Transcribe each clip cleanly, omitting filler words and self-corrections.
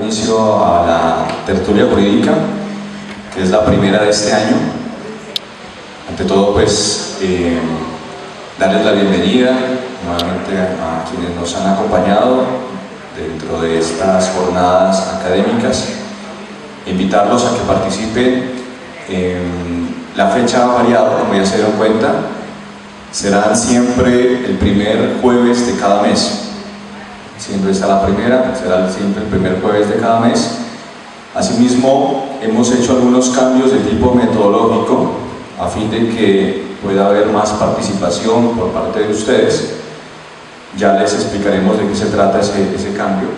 inicio a la tertulia jurídica, que es la primera de este año. Ante todo, pues, darles la bienvenida nuevamente a quienes nos han acompañado dentro de estas jornadas académicas, invitarlos a que participen. La fecha ha variado, como ya se dieron cuenta, serán siempre el primer jueves de cada mes. Siendo esta la primera, será siempre el primer jueves de cada mes. Asimismo, hemos hecho algunos cambios de tipo metodológico a fin de que pueda haber más participación por parte de ustedes. Ya les explicaremos de qué se trata ese cambio.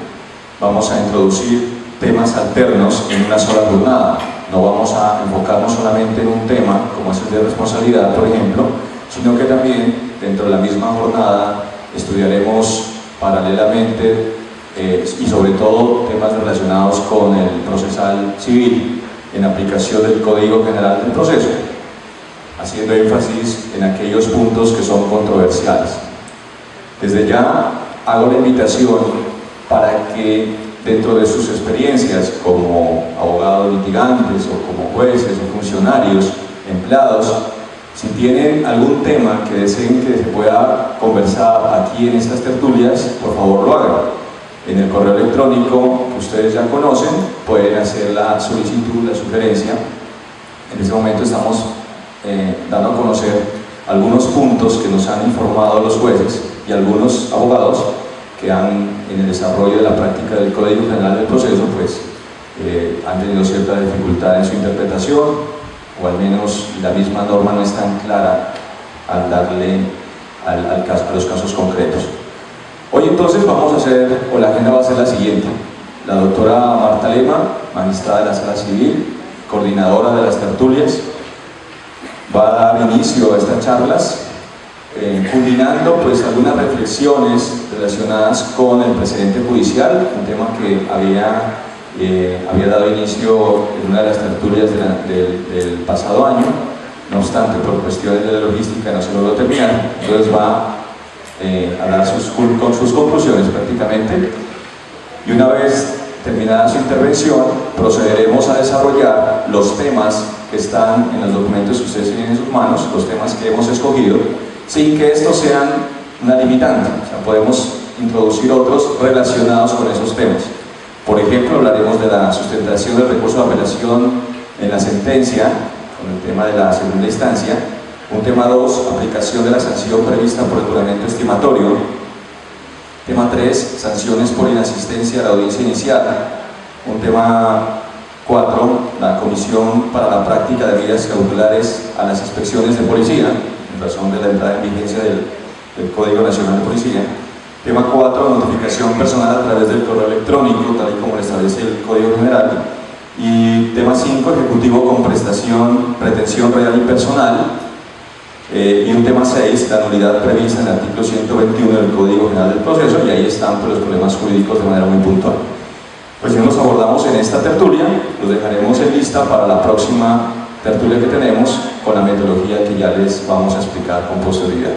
Vamos a introducir temas alternos en una sola jornada. No vamos a enfocarnos solamente en un tema, como es el de responsabilidad, por ejemplo, sino que también dentro de la misma jornada estudiaremos paralelamente y sobre todo temas relacionados con el procesal civil en aplicación del Código General del Proceso, haciendo énfasis en aquellos puntos que son controversiales. Desde ya hago la invitación para que dentro de sus experiencias como abogados litigantes o como jueces o funcionarios, empleados, si tienen algún tema que deseen que se pueda conversar aquí en estas tertulias, por favor lo hagan. En el correo electrónico que ustedes ya conocen, pueden hacer la solicitud, la sugerencia. En este momento estamos dando a conocer algunos puntos que nos han informado los jueces y algunos abogados que en el desarrollo de la práctica del Código General del Proceso, pues han tenido cierta dificultad en su interpretación, o al menos la misma norma no es tan clara al darle a los casos concretos. Hoy entonces vamos a hacer, o la agenda va a ser la siguiente: la doctora Marta Lema, magistrada de la Sala Civil, coordinadora de las tertulias, va a dar inicio a estas charlas, culminando pues algunas reflexiones relacionadas con el precedente judicial, un tema que había dado inicio en una de las tertulias del pasado año. No obstante, por cuestiones de la logística no se logró terminar, entonces va a dar con sus conclusiones prácticamente, y una vez terminada su intervención procederemos a desarrollar los temas que están en los documentos que ustedes tienen en sus manos, los temas que hemos escogido, sin que estos sean una limitante. O sea, podemos introducir otros relacionados con esos temas. Por ejemplo, hablaremos de la sustentación del recurso de apelación en la sentencia, con el tema de la segunda instancia. Un tema 2, aplicación de la sanción prevista por el juramento estimatorio. Tema 3, sanciones por inasistencia a la audiencia inicial. Un tema 4, la comisión para la práctica de medidas cautelares a las inspecciones de policía, en razón de la entrada en vigencia del Código Nacional de Policía. Tema 4, notificación personal a través del correo electrónico, tal y como lo establece el Código General. Y tema 5, ejecutivo con pretensión real y personal. Y un tema 6, la nulidad prevista en el artículo 121 del Código General del Proceso, y ahí están pues, los problemas jurídicos de manera muy puntual. Pues si los abordamos en esta tertulia, los dejaremos en lista para la próxima tertulia que tenemos, con la metodología que ya les vamos a explicar con posterioridad.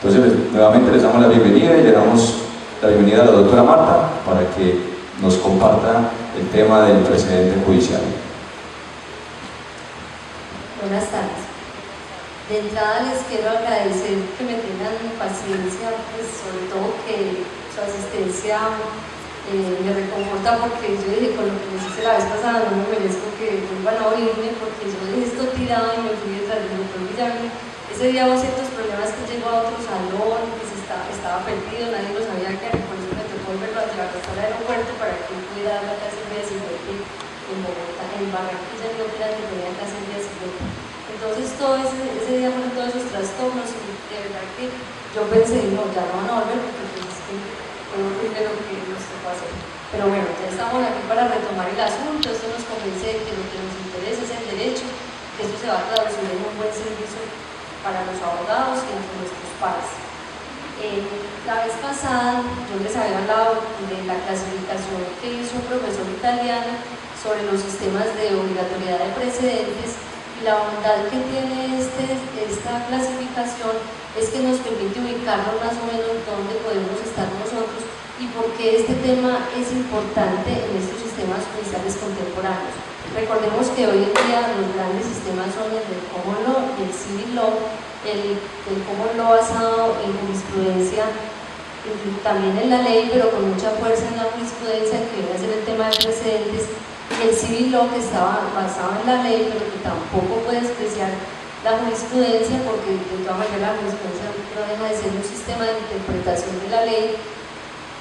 Entonces, nuevamente les damos la bienvenida y le damos la bienvenida a la doctora Marta para que nos comparta el tema del precedente judicial. Buenas tardes. De entrada les quiero agradecer que me tengan paciencia, pues sobre todo que su asistencia me reconforta, porque yo dije, con lo que les hice la vez pasada, no me merezco que vuelvan a oírme, porque yo dejé esto tirado y me fui detrás de lo que ese día hubo ciertos problemas, que llegó a otro salón, que estaba perdido, nadie lo sabía qué era, por eso me tocó volverlo a llevar hasta el aeropuerto para que él pudiera dar la clase el día siguiente en Bogotá, en Barranquilla, no crean que tenía clase el día siguiente. Entonces ese día fueron todos esos trastornos, y de verdad que yo pensé, no, ya no van a volver, porque pues es que fue horrible lo que nos tocó hacer. Pero bueno, ya estamos aquí para retomar el asunto. Esto nos convence de que lo que nos interesa es el derecho, que esto se va a traducir en un buen servicio para los abogados y entre nuestros pares. La vez pasada yo les había hablado de la clasificación que hizo un profesor italiano sobre los sistemas de obligatoriedad de precedentes, y la bondad que tiene esta clasificación es que nos permite ubicarnos más o menos dónde podemos estar nosotros y por qué este tema es importante en estos sistemas judiciales contemporáneos. Recordemos que hoy en día los grandes sistemas son el del Common Law y el Civil Law. El Common Law basado en jurisprudencia, también en la ley, pero con mucha fuerza en la jurisprudencia, que viene a ser el tema de precedentes, y el Civil Law, que estaba basado en la ley, pero que tampoco puede despreciar la jurisprudencia, porque de todas maneras la jurisprudencia no deja de ser un sistema de interpretación de la ley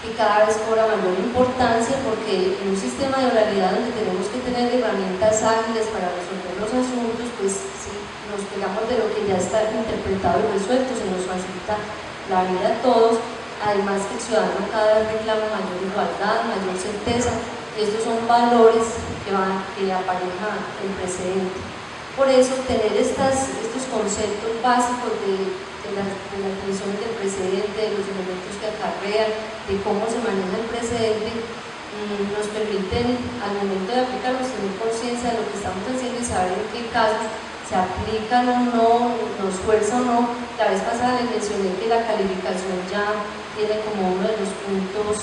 que cada vez cobra mayor importancia, porque en un sistema de oralidad donde tenemos que tener herramientas ágiles para resolver los asuntos, pues si nos pegamos de lo que ya está interpretado y resuelto, se nos facilita la vida a todos. Además que el ciudadano cada vez reclama mayor igualdad, mayor certeza, y estos son valores que apareja el precedente. Por eso, tener estos conceptos básicos de la definición del precedente, de los elementos que acarrean, de cómo se maneja el precedente, nos permiten al momento de aplicarlos tener conciencia de lo que estamos haciendo y saber en qué casos se aplican o no, nos fuerza o no. La vez pasada les mencioné que la calificación ya tiene como uno de los puntos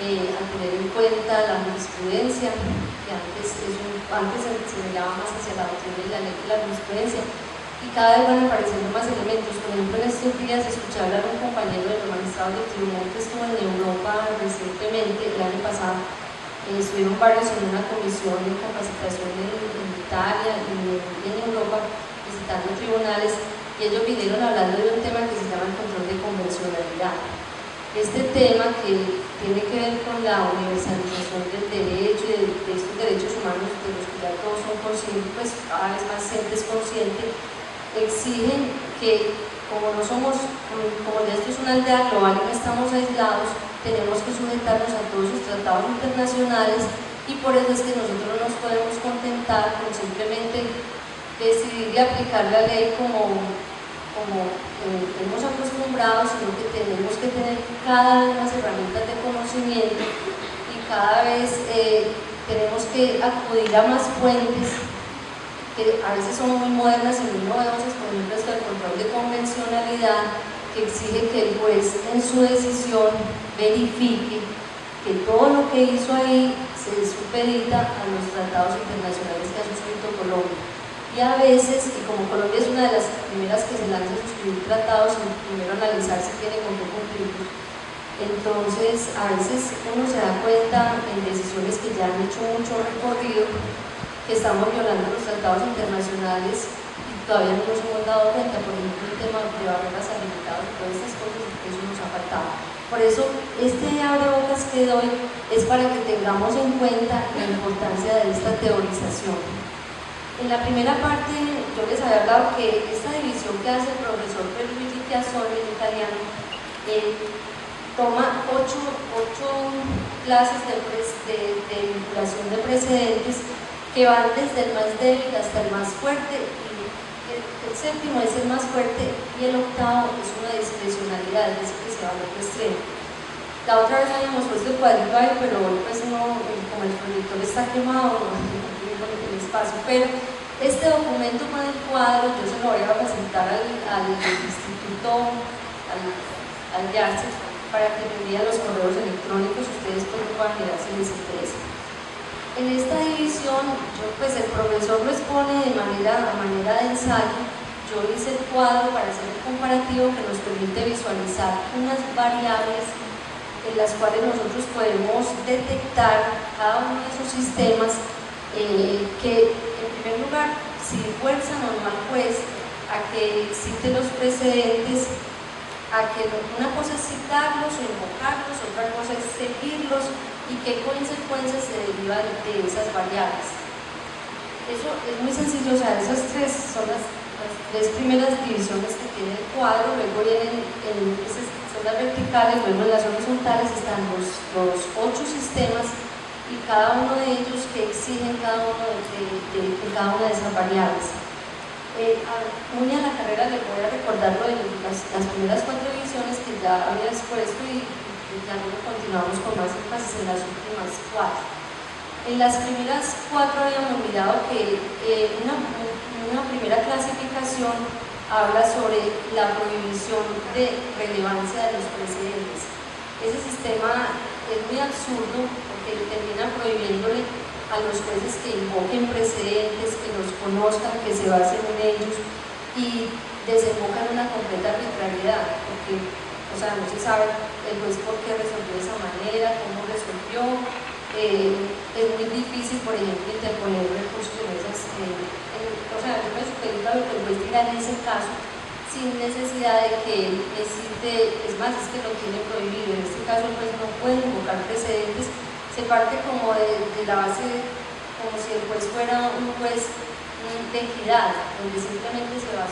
a tener en cuenta la jurisprudencia, que antes se miraba más hacia la doctrina y la ley que la jurisprudencia, y cada vez van apareciendo más elementos. Por ejemplo, en estos días escuché hablar a un compañero de los magistrados del tribunal que estuvo en Europa recientemente, el año pasado. Estuvieron varios en una comisión de capacitación en Italia y en Europa visitando tribunales, y ellos vinieron hablando de un tema que se llama el control de convencionalidad. Este tema que tiene que ver con la universalización del derecho y de estos derechos humanos de los que ya todos son conscientes, pues cada vez más gente es consciente, exigen que como ya esto es una aldea global y no estamos aislados, tenemos que sujetarnos a todos los tratados internacionales, y por eso es que nosotros no nos podemos contentar con simplemente decidir y aplicar la ley como hemos acostumbrado, sino que tenemos que tener cada vez más herramientas de conocimiento y cada vez tenemos que acudir a más fuentes que a veces son muy modernas y muy novedosas. Por ejemplo, esto del control de convencionalidad, que exige que el juez en su decisión verifique que todo lo que hizo ahí se supedita a los tratados internacionales que ha suscrito Colombia. Y a veces, y como Colombia es una de las primeras que se lanza a suscribir tratados, primero analizar si tiene con qué cumplirlos, entonces a veces uno se da cuenta en decisiones que ya han hecho mucho recorrido que estamos violando los tratados internacionales y todavía no nos hemos dado cuenta. Por ejemplo, el tema de barreras habilitadas y todas estas cosas, eso nos ha faltado. Por eso, este abrebocas que doy es para que tengamos en cuenta la importancia de esta teorización. En la primera parte, yo les había hablado que esta división que hace el profesor Pierluigi Piazzoli en italiano toma 8 clases de vinculación de precedentes que van desde el más débil hasta el más fuerte, y el séptimo es el más fuerte, y el octavo es una discrecionalidad, es decir, que se va al otro extremo. La otra vez habíamos puesto el cuadrito ahí, pero pues no, como el proyector está quemado, no tiene el espacio, pero este documento con el cuadro yo se lo voy a facilitar al instituto, al YARCE, para que me envíen los correos electrónicos. Ustedes pues lo puedan mirar si les interesa. En esta división, el profesor lo expone a manera de ensayo. Yo hice el cuadro para hacer un comparativo que nos permite visualizar unas variables en las cuales nosotros podemos detectar cada uno de esos sistemas que, en primer lugar, si fuerzan o no al juez a que cite los precedentes, a que una cosa es citarlos o invocarlos, otra cosa es seguirlos, y qué consecuencias se derivan de esas variables. Eso es muy sencillo. O sea, esas tres son las tres primeras divisiones que tiene el cuadro. Luego vienen son las verticales, luego en las horizontales están los 8 sistemas, y cada uno de ellos que exigen cada una de esas variables. Muy a la carrera les voy a recordar lo de las primeras 4 divisiones que ya había expuesto, y ya luego continuamos con más énfasis en las últimas 4. En las primeras 4 habíamos mirado que una primera clasificación habla sobre la prohibición de relevancia de los precedentes. Ese sistema es muy absurdo porque termina prohibiéndole a los jueces que invoquen precedentes, que los conozcan, que se basen en ellos, y desembocan una completa arbitrariedad, porque, o sea, no se sabe el juez por qué resolvió de esa manera, cómo resolvió. Es muy difícil, por ejemplo, interponer recursos en esas, o sea, yo me supedito a lo que el juez diga en ese caso, sin necesidad de que él necesite, es más, es que lo tiene prohibido. En este caso el juez no puede invocar precedentes, se parte como de la base, como si el juez fuera un juez de equidad, donde simplemente se va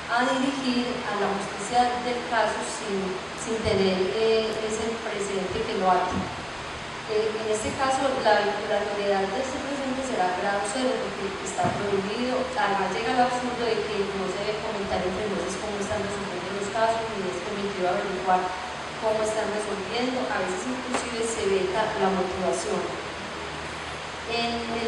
a dirigir a la justicia del caso sin tener ese precedente que lo ate. En este caso, la novedad de este precedente será grado cero, porque está prohibido. Además llega al absurdo de que no se debe comentar entre jueces cómo están resolviendo los casos, ni es permitido averiguar cómo están resolviendo. A veces inclusive se veta la motivación. En la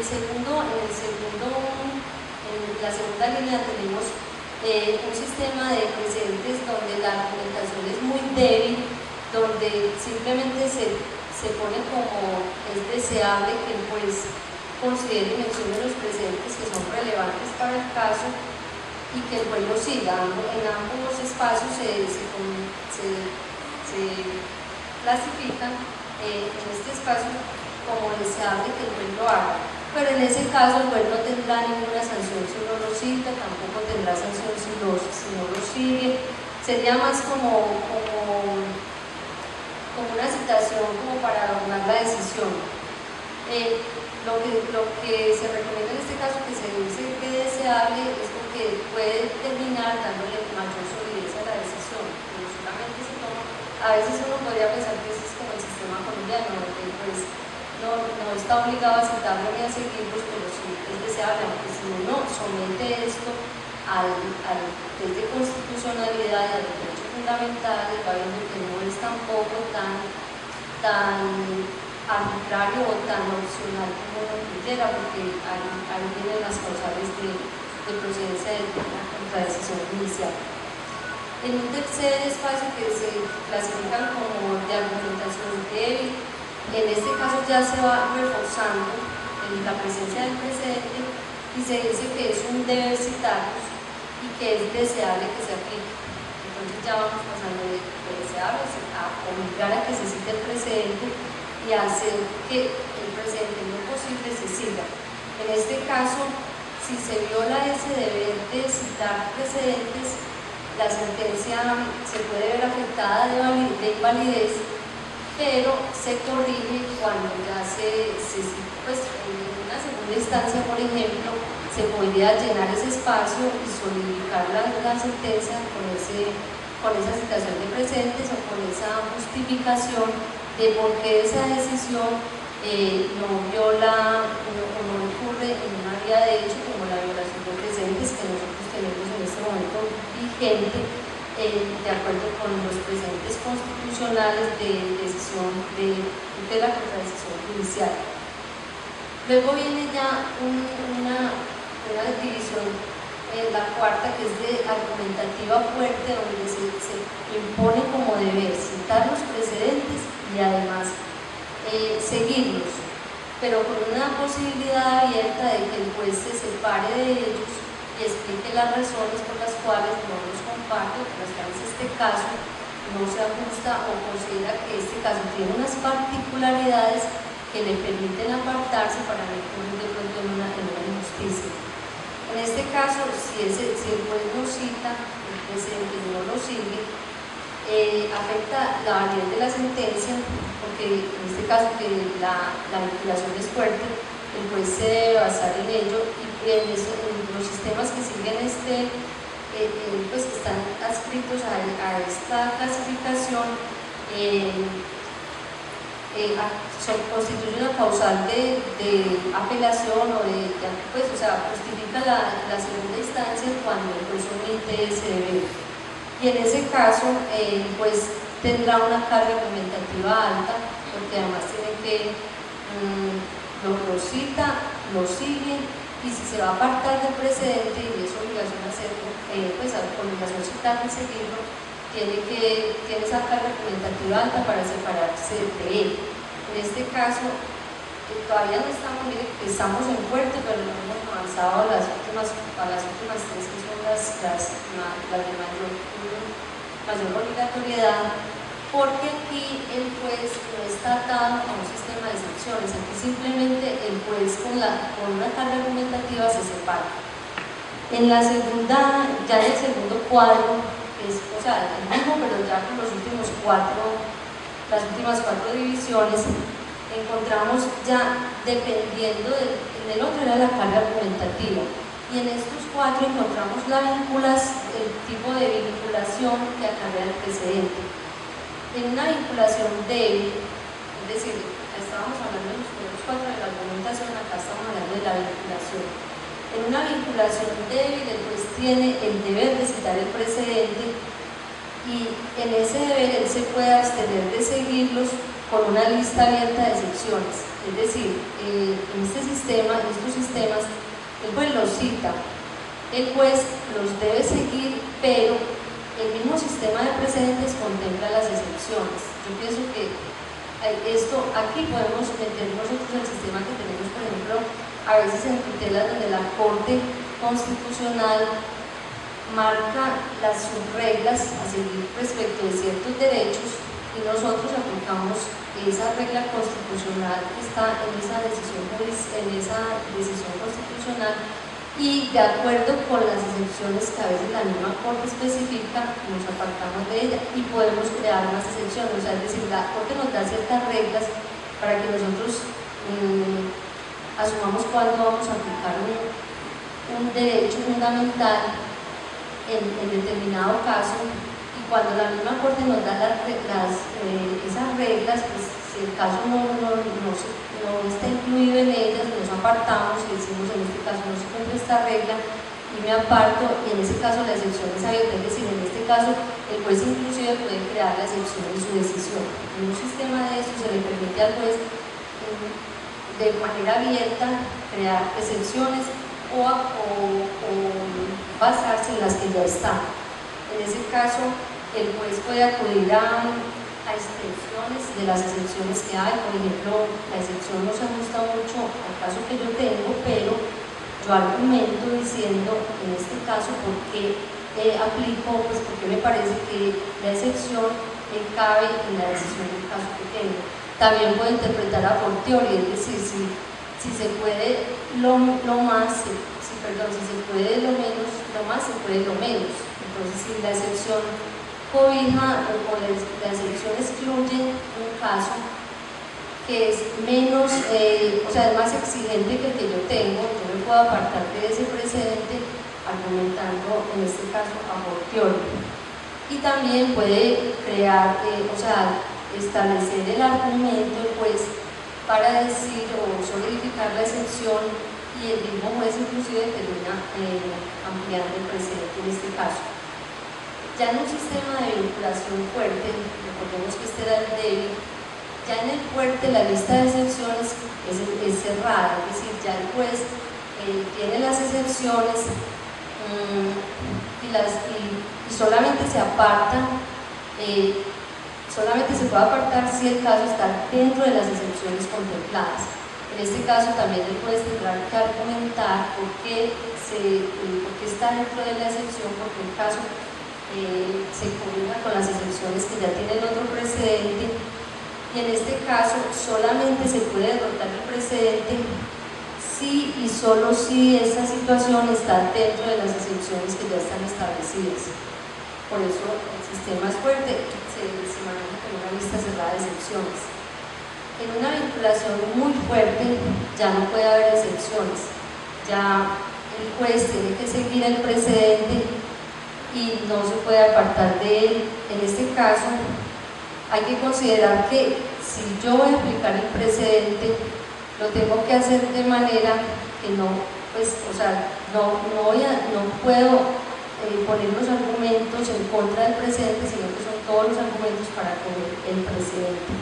segunda línea tenemos un sistema de precedentes donde la argumentación es muy débil, donde simplemente se pone como es deseable que el juez considere y mencione los precedentes que son relevantes para el caso y que el juez lo siga. En ambos espacios se clasifican en este espacio como deseable que el juez lo haga, pero en ese caso el juez no tendrá ninguna sanción si no lo cita, tampoco tendrá sanción si no lo sigue. Sería más como una citación como para adornar la decisión. Lo que se recomienda en este caso, que se dice que es deseable, es porque puede terminar dándole mayor solidez a la decisión, pero solamente se toma. A veces uno podría pensar que ese es como el sistema colombiano, donde pues no está obligado a citarlo ni a seguirlos, pero sí es deseable, porque si uno somete esto al test de constitucionalidad y a los derechos fundamentales, va viendo que no es tampoco tan arbitrario o tan opcional como uno quisiera, porque ahí vienen las causales de procedencia de la contradecisión judicial. En un tercer espacio que se clasifican como de argumentación débil, en este caso ya se va reforzando la presencia del precedente y se dice que es un deber citarlos y que es deseable que se aplique. Entonces ya vamos pasando de deseable a obligar a que se cite el precedente y hacer que el precedente en lo posible se siga. En este caso, si se viola ese deber de citar precedentes, la sentencia se puede ver afectada de invalidez, pero se corrige cuando ya pues en una segunda instancia, por ejemplo, se podría llenar ese espacio y solidificar la sentencia con esa citación de precedentes o con esa justificación de por qué esa decisión no viola o no ocurre en una vía de hecho como la violación de precedentes que nosotros tenemos en este momento vigente, de acuerdo con los precedentes constitucionales de decisión de la contradecisión judicial. Luego viene ya una división, la cuarta, que es de argumentativa fuerte, donde se impone como deber citar los precedentes y además seguirlos, pero con una posibilidad abierta de que el juez se separe de ellos y explique las razones por las cuales no los comparte, por las cuales este caso no se ajusta o considera que este caso tiene unas particularidades que le permiten apartarse para no incurrir de pronto en una injusticia. En este caso, si el juez no cita el precedente y no lo sigue, afecta la validez de la sentencia, porque en este caso que la vinculación es fuerte, el juez se debe basar en ello y en los sistemas que siguen pues que están adscritos a esta clasificación constituye una causal de apelación o o sea, justifica la segunda instancia cuando el juez omite ese deber. Y en ese caso, pues tendrá una carga argumentativa alta, porque además tiene que lo cita, lo sigue, y si se va a apartar del precedente y es obligación hacerlo, pues obligación citarlo y seguirlo, tiene esa carga argumentativa alta para separarse de él. En este caso, todavía no estamos, miren, estamos en fuerte, pero no hemos avanzado a las últimas tres, que son las de mayor obligatoriedad, porque aquí el juez no está atado a un sistema de sanciones. Aquí simplemente el juez con una carga argumentativa se separa. En la segunda, ya en el segundo cuadro, es, o sea, el mismo, pero ya con las últimas cuatro divisiones, encontramos ya, dependiendo en el otro era la carga argumentativa, y en estos cuatro encontramos el tipo de vinculación que acarrea el precedente. En una vinculación débil, es decir, estábamos hablando de los primeros cuatro de la argumentación, acá estamos hablando de la vinculación. En una vinculación débil, el juez tiene el deber de citar el precedente, y en ese deber él se puede abstener de seguirlos con una lista abierta de excepciones. Es decir, en estos sistemas, el juez los cita, el juez los debe seguir, pero el mismo sistema de precedentes contempla las excepciones. Yo pienso que aquí podemos meter nosotros el sistema que tenemos, por ejemplo, a veces en tutelas donde la Corte Constitucional marca las subreglas a seguir respecto de ciertos derechos, y nosotros aplicamos esa regla constitucional que está en esa decisión constitucional, y de acuerdo con las excepciones que a veces la misma Corte especifica, nos apartamos de ella y podemos crear más excepciones. O sea, es decir, la Corte nos da ciertas reglas para que nosotros asumamos cuándo vamos a aplicar un derecho fundamental en determinado caso, y cuando la misma Corte nos da esas reglas, pues si el caso no está incluido en ellas, nos apartamos y decimos: en este caso no se cumple esta regla y me aparto, y en ese caso la excepción es abierta. Es decir, en este caso el juez inclusive puede crear la excepción en su decisión. En un sistema de eso se le permite al juez de manera abierta crear excepciones o basarse en las que ya están. En ese caso, el juez puede acudir a excepciones de las excepciones que hay. Por ejemplo, la excepción no se ajusta mucho al caso que yo tengo, pero yo argumento diciendo, en este caso, por qué aplico, pues porque me parece que la excepción cabe en la decisión del caso que tengo. También puedo interpretar a fortiori, es decir, si se puede lo más, si se puede lo menos, lo más se puede lo menos. Entonces, si la excepción cobija o la excepción excluye un caso que es menos, o sea, es más exigente que el que yo tengo, yo me puedo apartar de ese precedente argumentando, en este caso, a fortiori. Y también puede crear, o sea, establecer el argumento, pues, para decir o solidificar la excepción, y el mismo juez inclusive termina ampliando el precedente en este caso. Ya en un sistema de vinculación fuerte, recordemos que este era el débil, ya en el fuerte la lista de excepciones es cerrada, es decir, ya el juez tiene las excepciones y solamente se aparta, solamente se puede apartar si el caso está dentro de las excepciones contempladas. En este caso también el juez tendrá que argumentar por qué está dentro de la excepción, porque el caso se combina con las excepciones que ya tiene el otro precedente, y en este caso solamente se puede derrotar el precedente si y solo si esa situación está dentro de las excepciones que ya están establecidas. Por eso el sistema es fuerte, se maneja con una lista cerrada de excepciones. En una vinculación muy fuerte ya no puede haber excepciones, ya el juez tiene que seguir el precedente y no se puede apartar de él. En este caso hay que considerar que si yo voy a aplicar el precedente, lo tengo que hacer de manera que no, pues, o sea, no puedo poner los argumentos en contra del precedente, sino que son todos los argumentos para coger el precedente.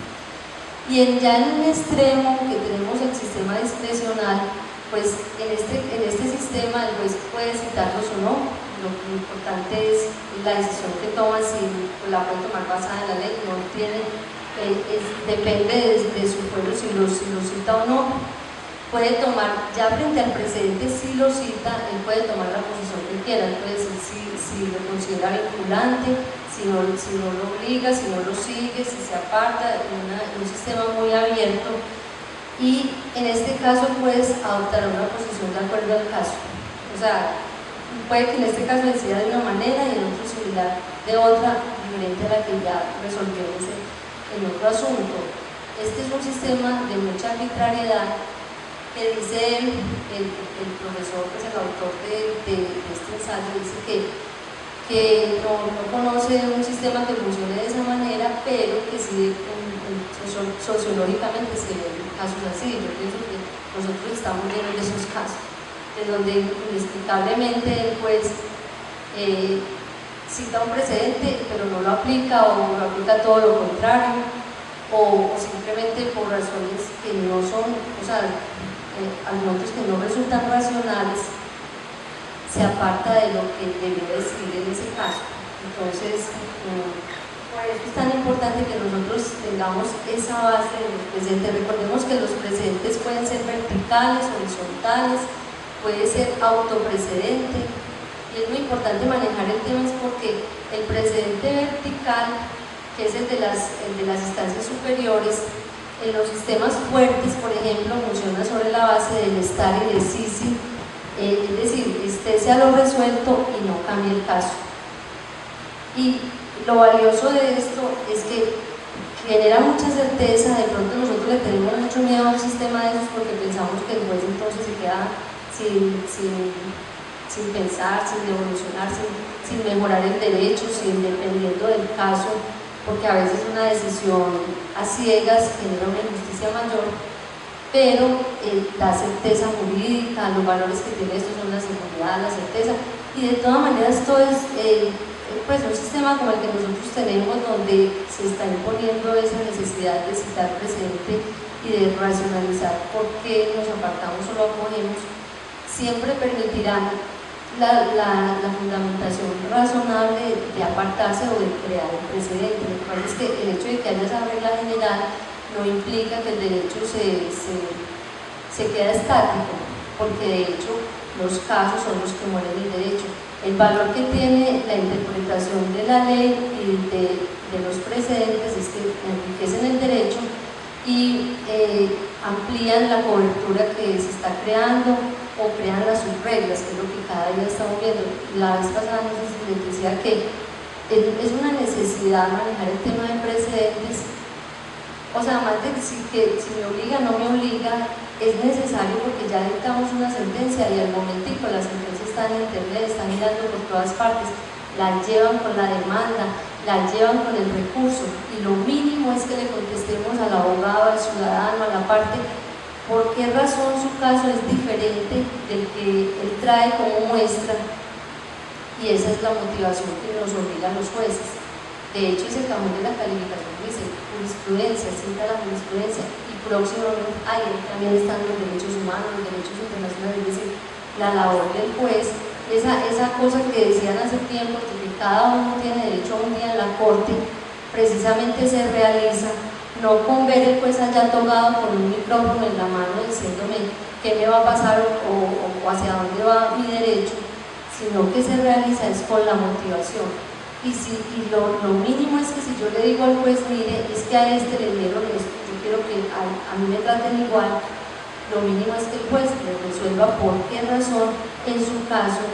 Y ya en un extremo que tenemos el sistema discrecional, pues en este sistema el juez puede citarlos o no, lo importante es la decisión que toma, si la puede tomar basada en la ley, no tiene, depende de su pueblo si lo cita o no. Puede tomar, ya frente al presidente, si lo cita, él puede tomar la posición que quiera, él puede decir si lo considera vinculante, si no lo obliga, si no lo sigue, si se aparta, en un sistema muy abierto. Y en este caso puedes adoptar una posición de acuerdo al caso. O sea, puede que en este caso decida de una manera y en otro similar de otra, diferente a la que ya resolvimos en otro asunto. Este es un sistema de mucha arbitrariedad que dice el profesor, que es el autor de este ensayo, dice que no conoce un sistema que funcione de esa manera, pero que sí sociológicamente se ven casos así. Yo pienso que nosotros estamos llenos de esos casos, en donde inexplicablemente el juez cita un precedente, pero no lo aplica o lo aplica todo lo contrario, o simplemente por razones que no son, o sea, argumentos que no resultan racionales, se aparta de lo que debió decidir en ese caso. Entonces, por eso es tan importante que nosotros tengamos esa base de los precedentes. Recordemos que los precedentes pueden ser verticales, horizontales, puede ser autoprecedente, y es muy importante manejar el tema es porque el precedente vertical, que es el de las instancias superiores, en los sistemas fuertes, por ejemplo, funciona sobre la base del estar y del sí, es decir, sea lo resuelto y no cambie el caso. Y lo valioso de esto es que genera mucha certeza. De pronto nosotros le tenemos mucho miedo a un sistema de esos porque pensamos que el juez entonces se queda sin pensar, sin evolucionar, sin mejorar el derecho, dependiendo del caso, porque a veces una decisión a ciegas genera una injusticia mayor, pero da certeza jurídica. Los valores que tiene esto son la seguridad, la certeza, y de todas maneras esto es pues un sistema como el que nosotros tenemos, donde se está imponiendo esa necesidad de citar precedente y de racionalizar por qué nos apartamos o lo acogemos, siempre permitirán la fundamentación razonable de apartarse o de crear el precedente. Lo que pasa es que el hecho de que haya esa regla general no implica que el derecho se queda estático, porque de hecho los casos son los que mueven el derecho. El valor que tiene la interpretación de la ley y de los precedentes es que enriquecen el derecho y amplían la cobertura que se está creando, o crean las subreglas, que es lo que cada día estamos viendo. La vez pasada no sé si les decía que es una necesidad manejar el tema de precedentes. O sea, más de decir que si me obliga o no me obliga, es necesario porque ya dictamos una sentencia y al momentico la sentencia está en internet, está mirando por todas partes, la llevan con la demanda, la llevan con el recurso, y lo mínimo es que le contestemos al abogado, al ciudadano, a la parte, por qué razón su caso es diferente del que él trae como muestra, y esa es la motivación que nos obligan los jueces. De hecho, ese cajón de la calificación dice jurisprudencia, cita la jurisprudencia, y próximamente ahí también están los derechos humanos, los derechos internacionales, es decir, la labor del juez, esa cosa que decían hace tiempo, de que cada uno tiene derecho a un día en la corte, precisamente se realiza no con ver el juez allá tocado con un micrófono en la mano diciéndome qué me va a pasar o hacia dónde va mi derecho, sino que se realiza es con la motivación. Y lo mínimo es que si yo le digo al juez, mire, es que a este le dieron esto, yo quiero que a mí me traten igual, lo mínimo es que el juez le resuelva por qué razón en su caso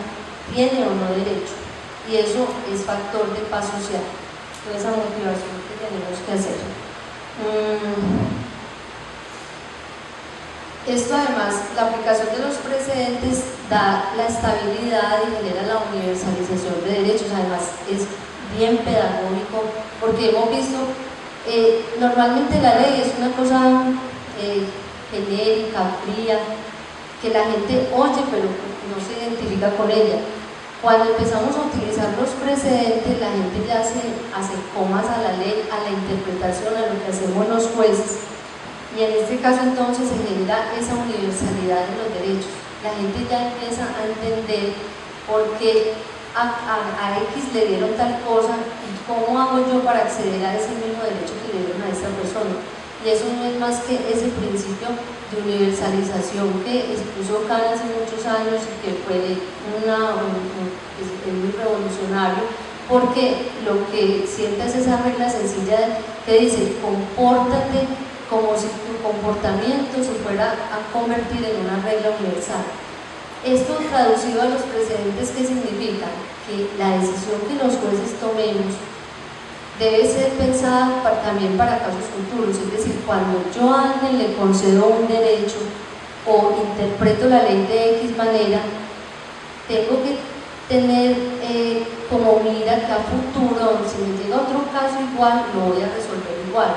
tiene o no derecho, y eso es factor de paz social, toda esa motivación que tenemos que hacer. Esto además, la aplicación de los precedentes da la estabilidad y genera la universalización de derechos. Además es bien pedagógico porque hemos visto, normalmente la ley es una cosa genérica, fría, que la gente oye pero no se identifica con ella. Cuando empezamos a utilizar los precedentes, la gente ya hace comas a la ley, a la interpretación, a lo que hacemos los jueces, y en este caso entonces se genera esa universalidad de los derechos. La gente ya empieza a entender por qué a X le dieron tal cosa, y cómo hago yo para acceder a ese mismo derecho que le dieron a esta persona. Y eso no es más que ese principio de universalización que expuso Kant hace muchos años y que fue es muy revolucionario, porque lo que sienta es esa regla sencilla que dice: compórtate como si tu comportamiento se fuera a convertir en una regla universal. Esto traducido a los precedentes, ¿qué significa? Que la decisión que los jueces tomemos debe ser pensada también para casos futuros, es decir, cuando yo a alguien le concedo un derecho o interpreto la ley de X manera, tengo que tener como mira que a futuro, si me llega otro caso igual, lo voy a resolver igual.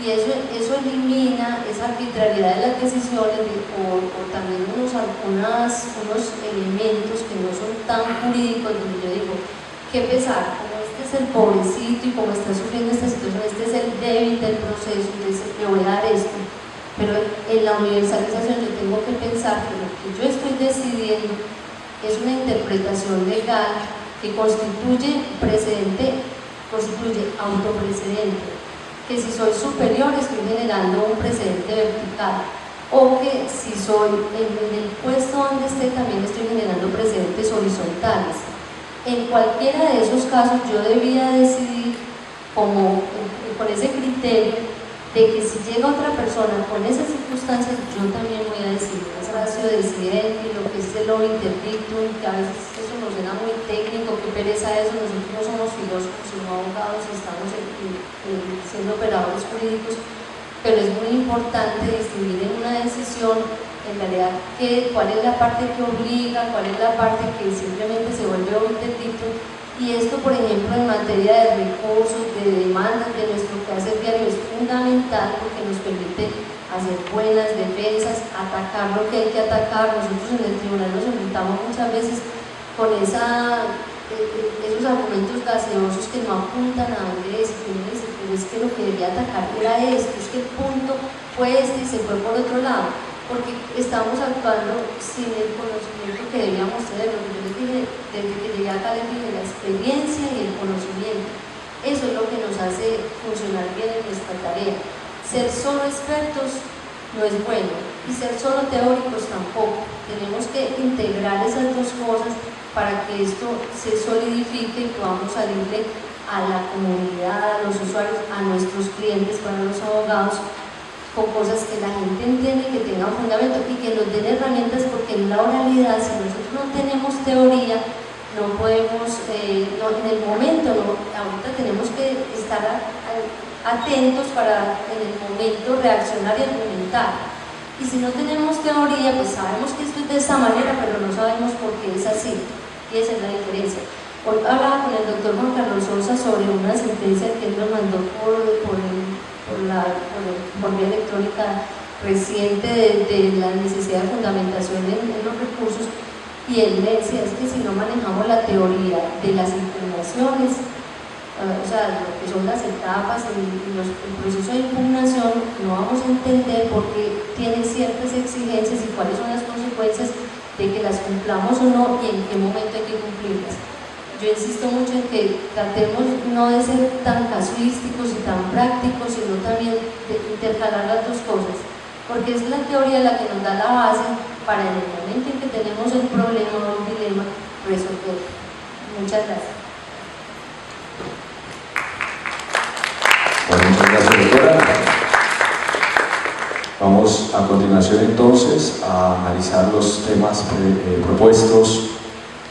Y eso elimina esa arbitrariedad de las decisiones o también unos elementos que no son tan jurídicos, donde yo digo, qué pesar, como este es el pobrecito y como está sufriendo esta situación, este es el débil del proceso, entonces le voy a dar esto. Pero en la universalización yo tengo que pensar que lo que yo estoy decidiendo es una interpretación legal que constituye precedente, constituye autoprecedente, que si soy superior estoy generando un precedente vertical, o que si soy en el puesto donde esté también estoy generando precedentes horizontales. En cualquiera de esos casos yo debía decidir con ese criterio de que si llega otra persona con esas circunstancias, yo también voy a decidir. Es ratio decidente, lo que es el lobby interdictum, que a veces eso nos suena muy técnico, qué pereza eso. Nosotros no somos filósofos sino abogados, estamos siendo operadores jurídicos, pero es muy importante distinguir en una decisión en realidad cuál es la parte que obliga, cuál es la parte que simplemente se vuelve un interdictum. Y esto, por ejemplo, en materia de recursos, de demandas, de nuestro quehacer diario, es fundamental porque nos permite hacer buenas defensas, atacar lo que hay que atacar. Nosotros en el tribunal nos enfrentamos muchas veces con esos argumentos gaseosos que no apuntan a dónde es, que uno dice, pero es que lo que debía atacar era esto, es que el punto fue este y se fue por otro lado, porque estamos actuando sin el conocimiento que debíamos tener. Lo que yo les dije desde que llegué acá, les dije, la experiencia y el conocimiento, eso es lo que nos hace funcionar bien en nuestra tarea. Ser solo expertos no es bueno, y ser solo teóricos tampoco. Tenemos que integrar esas dos cosas para que esto se solidifique y podamos salirle a la comunidad, a los usuarios, a nuestros clientes, para los abogados, con cosas que la gente entiende, que tengan fundamento y que nos den herramientas, porque en la oralidad, si nosotros no tenemos teoría, no podemos, en el momento, ahorita tenemos que estar atentos para en el momento reaccionar y argumentar. Y si no tenemos teoría, pues sabemos que esto es de esta manera, pero no sabemos por qué es así, y esa es la diferencia. Hoy hablaba con el doctor Juan Carlos Sosa sobre una sentencia que él nos mandó por vía electrónica reciente de la necesidad de fundamentación en los recursos, y él me decía, es que si no manejamos la teoría de las impugnaciones, o sea, lo que son las etapas, el proceso de impugnación, no vamos a entender por qué tiene ciertas exigencias y cuáles son las consecuencias de que las cumplamos o no, y en qué momento hay que cumplirlas. Yo insisto mucho en que tratemos no de ser tan casuísticos y tan prácticos, sino también de intercalar las dos cosas, porque es la teoría la que nos da la base para en el momento en que tenemos el problema o el dilema, resolverlo. Muchas gracias. Bueno, muchas gracias, doctora. Vamos a continuación entonces a analizar los temas propuestos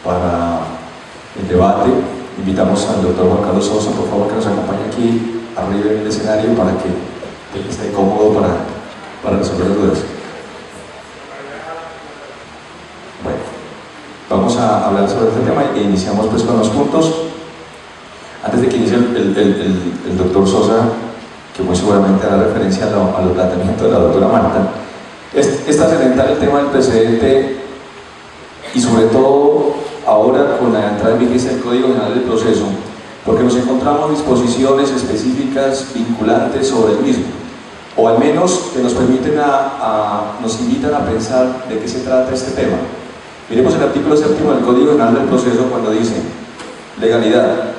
para el debate. Invitamos al doctor Juan Carlos Sosa, por favor, que nos acompañe aquí arriba en el escenario para que esté cómodo para resolver las dudas. Bueno, vamos a hablar sobre este tema e iniciamos pues con los puntos. Antes de que inicie el doctor Sosa, que muy seguramente hará referencia a los planteamientos de la doctora Marta, es trascendental el tema del precedente, y sobre todo ahora con la entrada en vigencia del Código General del Proceso, porque nos encontramos disposiciones específicas vinculantes sobre el mismo, o al menos que nos permiten nos invitan a pensar de qué se trata este tema. Miremos el artículo 7 del Código Penal del Proceso cuando dice: legalidad.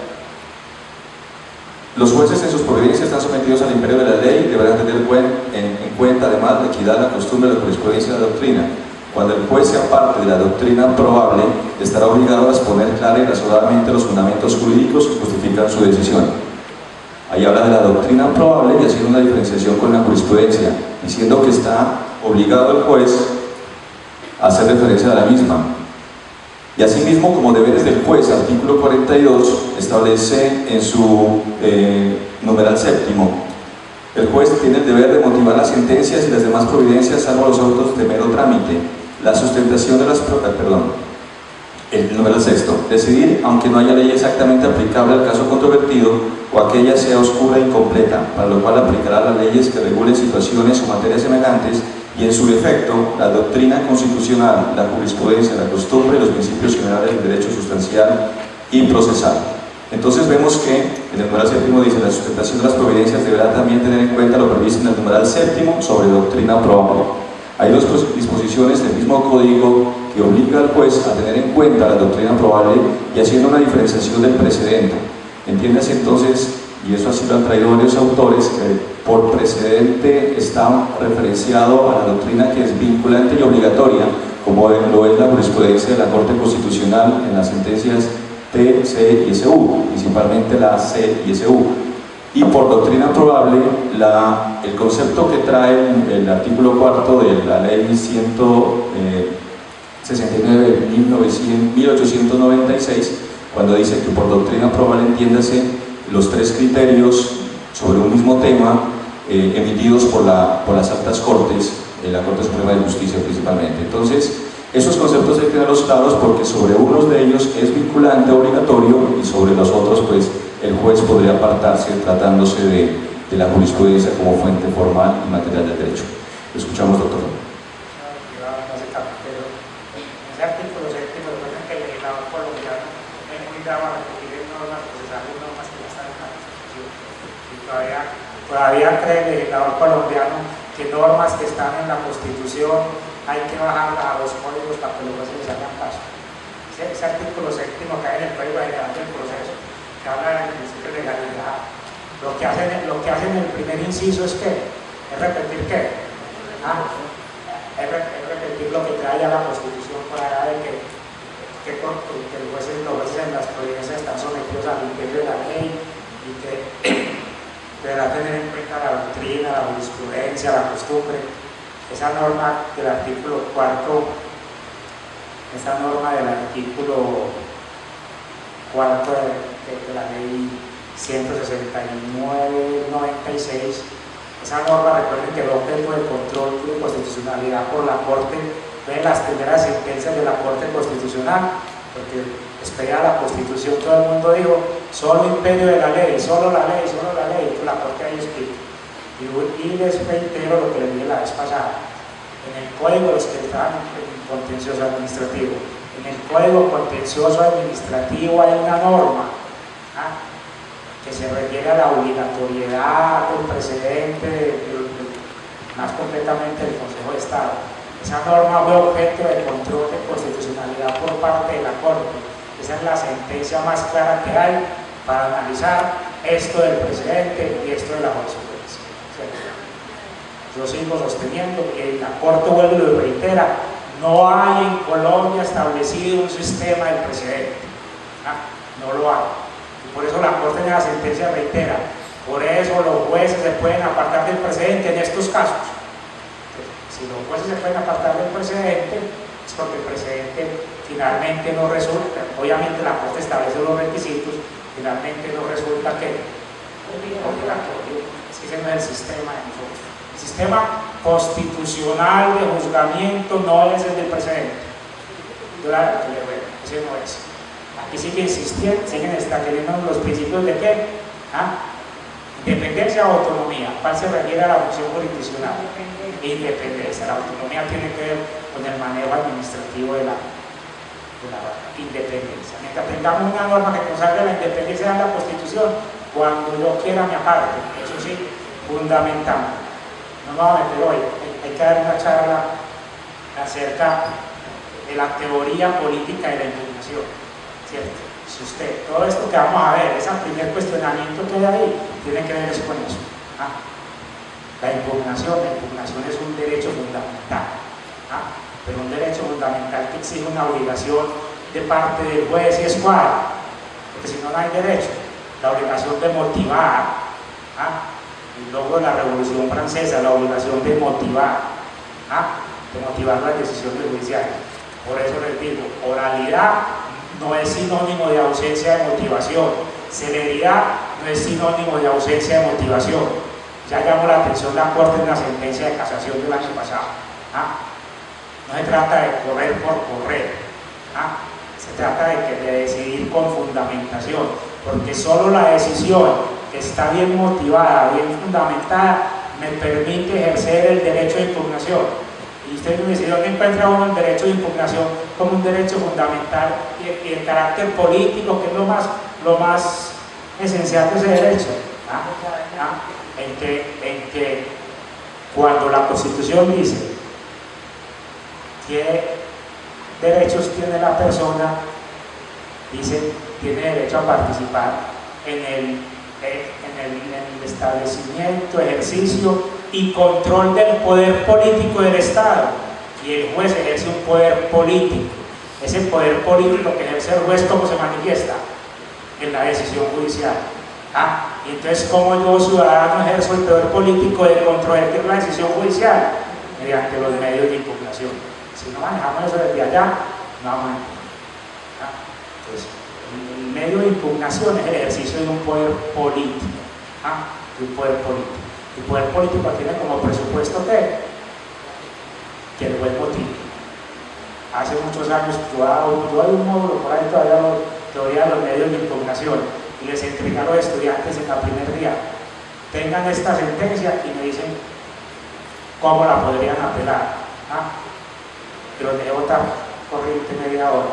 Los jueces en sus providencias están sometidos al imperio de la ley y deberán tener en cuenta además la equidad, la costumbre, la jurisprudencia y la doctrina. Cuando el juez sea parte de la doctrina probable, estará obligado a exponer clara y razonadamente los fundamentos jurídicos que justifican su decisión. Ahí habla de la doctrina probable y haciendo una diferenciación con la jurisprudencia, diciendo que está obligado el juez a hacer referencia a la misma. Y asimismo, como deberes del juez, artículo 42 establece en su numeral 7: el juez tiene el deber de motivar las sentencias y las demás providencias salvo los autos de mero trámite. La sustentación de las... El numeral 6: decidir, aunque no haya ley exactamente aplicable al caso controvertido o aquella sea oscura e incompleta, para lo cual aplicará las leyes que regulen situaciones o materias semejantes y en su defecto la doctrina constitucional, la jurisprudencia, la costumbre y los principios generales del derecho sustancial y procesal. Entonces vemos que en el numeral 7 dice: la sustentación de las providencias deberá también tener en cuenta lo previsto en el numeral 7 sobre doctrina probable. Hay dos disposiciones del mismo código que obliga al juez a tener en cuenta la doctrina probable y haciendo una diferenciación del precedente. Entiéndase entonces, y eso así lo han traído varios autores, que por precedente está referenciado a la doctrina que es vinculante y obligatoria, como lo es la jurisprudencia de la Corte Constitucional en las sentencias T, C y SU, principalmente la C y SU. Y por doctrina probable, el concepto que trae el artículo 4 de la ley 169 de 1896, cuando dice que por doctrina probable entiéndase los tres criterios sobre un mismo tema emitidos por las altas cortes, la Corte Suprema de Justicia principalmente. Entonces, esos conceptos hay que tenerlos claros porque sobre unos de ellos es vinculante, obligatorio, y sobre los otros pues el juez podría apartarse tratándose de la jurisprudencia como fuente formal y material del derecho. Lo escuchamos, doctor. En ese artículo 7 recuerden que el legislador colombiano es muy dado a requerir normas procesales, normas que ya están en la Constitución, y todavía cree el legislador colombiano que normas que están en la Constitución hay que bajarlas a los códigos para que los jueces les hagan caso. Ese artículo 7 que hay en el Código General del Proceso, que habla del principio de legalidad, lo que hacen en el primer inciso es que es repetir qué. Es repetir lo que trae ya la Constitución por allá de que los jueces en las provincias están sometidos al imperio de la ley y que deberá tener en cuenta la doctrina, la jurisprudencia, la costumbre. Esa norma del artículo 4, esa norma del artículo 4 de la ley 169/96, esa norma, recuerden que el objeto de control de constitucionalidad por la Corte, ven las primeras sentencias de la Corte Constitucional, porque despedida la Constitución todo el mundo dijo, solo imperio de la ley, solo la ley, y la Corte ahí escrito. Y les reitero lo que les dije la vez pasada, en el Código, los que están en contencioso administrativo, en el Código Contencioso Administrativo hay una norma que se refiere a la obligatoriedad del precedente, más concretamente del Consejo de Estado. Esa norma fue objeto de control de constitucionalidad por parte de la Corte. Esa es la sentencia más clara que hay para analizar esto del precedente y esto de la jurisprudencia. Yo sigo sosteniendo que la Corte vuelve y lo reitera, no hay en Colombia establecido un sistema del precedente, no lo hay. Y por eso la Corte en la sentencia reitera, por eso los jueces se pueden apartar del precedente en estos casos. Si los jueces se pueden apartar del precedente, es porque el precedente finalmente no resulta, obviamente la Corte establece los requisitos, finalmente no resulta que obligatorio. Es que ese no es el sistema de nosotros. El sistema constitucional de juzgamiento no es el del precedente. Ese no es. Aquí siguen insistiendo, siguen estableciendo los principios de qué? Independencia o autonomía. ¿Cuál se refiere a la función jurisdiccional? Independencia. La autonomía tiene que ver con el manejo administrativo de la independencia. Mientras tengamos una norma que consagra la independencia de la Constitución, cuando yo quiera me aparte, eso sí, fundamental. No me voy a meter hoy, hay que dar una charla acerca de la teoría política de la impugnación, ¿cierto? Si usted, todo esto que vamos a ver, ese primer cuestionamiento que hay ahí, tiene que ver con eso. La impugnación es un derecho fundamental, pero un derecho fundamental que exige una obligación de parte del juez, y es cuál, porque si no, no hay derecho, la obligación de motivar, y luego de la Revolución Francesa, la obligación de motivar las decisiones judiciales. Por eso les digo, oralidad no es sinónimo de ausencia de motivación, celeridad no es sinónimo de ausencia de motivación. Ya llamó la atención la Corte en la sentencia de casación del año pasado. No se trata de correr por correr, se trata de decidir con fundamentación, porque solo la decisión que está bien motivada, bien fundamentada, me permite ejercer el derecho de impugnación. Y usted me dice, ¿dónde encuentra uno el derecho de impugnación como un derecho fundamental y el carácter político, que es lo más esencial de ese derecho? En que cuando la Constitución dice qué derechos tiene la persona, dice, tiene derecho a participar en el establecimiento, ejercicio y control del poder político del Estado, y el juez ejerce un poder político. Ese poder político que ejerce el juez, ¿cómo se manifiesta? En la decisión judicial. Y entonces, ¿cómo yo, ciudadano, ejerzo el poder político de controvertir la decisión judicial? Mediante los medios de impugnación. Si no manejamos eso desde allá, no vamos a entender. Entonces, el medio de impugnación es el ejercicio de un poder político. De un poder político. El poder político tiene como presupuesto que el juez motive. Hace muchos años yo hay un módulo por ahí todavía, teoría de los medios de impugnación, y les entregué a los estudiantes en el primer día: tengan esta sentencia y me dicen cómo la podrían apelar. Pero dejé votar corriente media hora.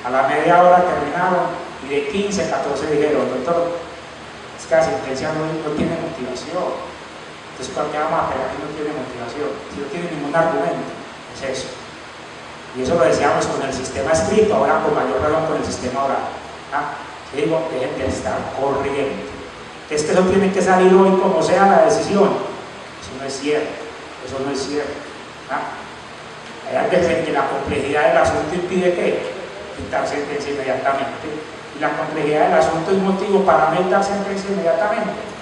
A la media hora terminaron y de 15, 14 dijeron: doctor, es que la sentencia no tiene motivación. Entonces, ¿por qué vamos a apelar que no tiene motivación? Si no tiene ningún argumento, es eso. Y eso lo decíamos con el sistema escrito, ahora con mayor razón con el sistema oral. Yo digo, dejen de estar corriendo. Es que eso tiene que salir hoy como sea la decisión. Eso no es cierto. Eso no es cierto. Hay veces en que la complejidad del asunto impide que dictar sentencia inmediatamente. Y la complejidad del asunto es motivo para no dictar sentencia inmediatamente.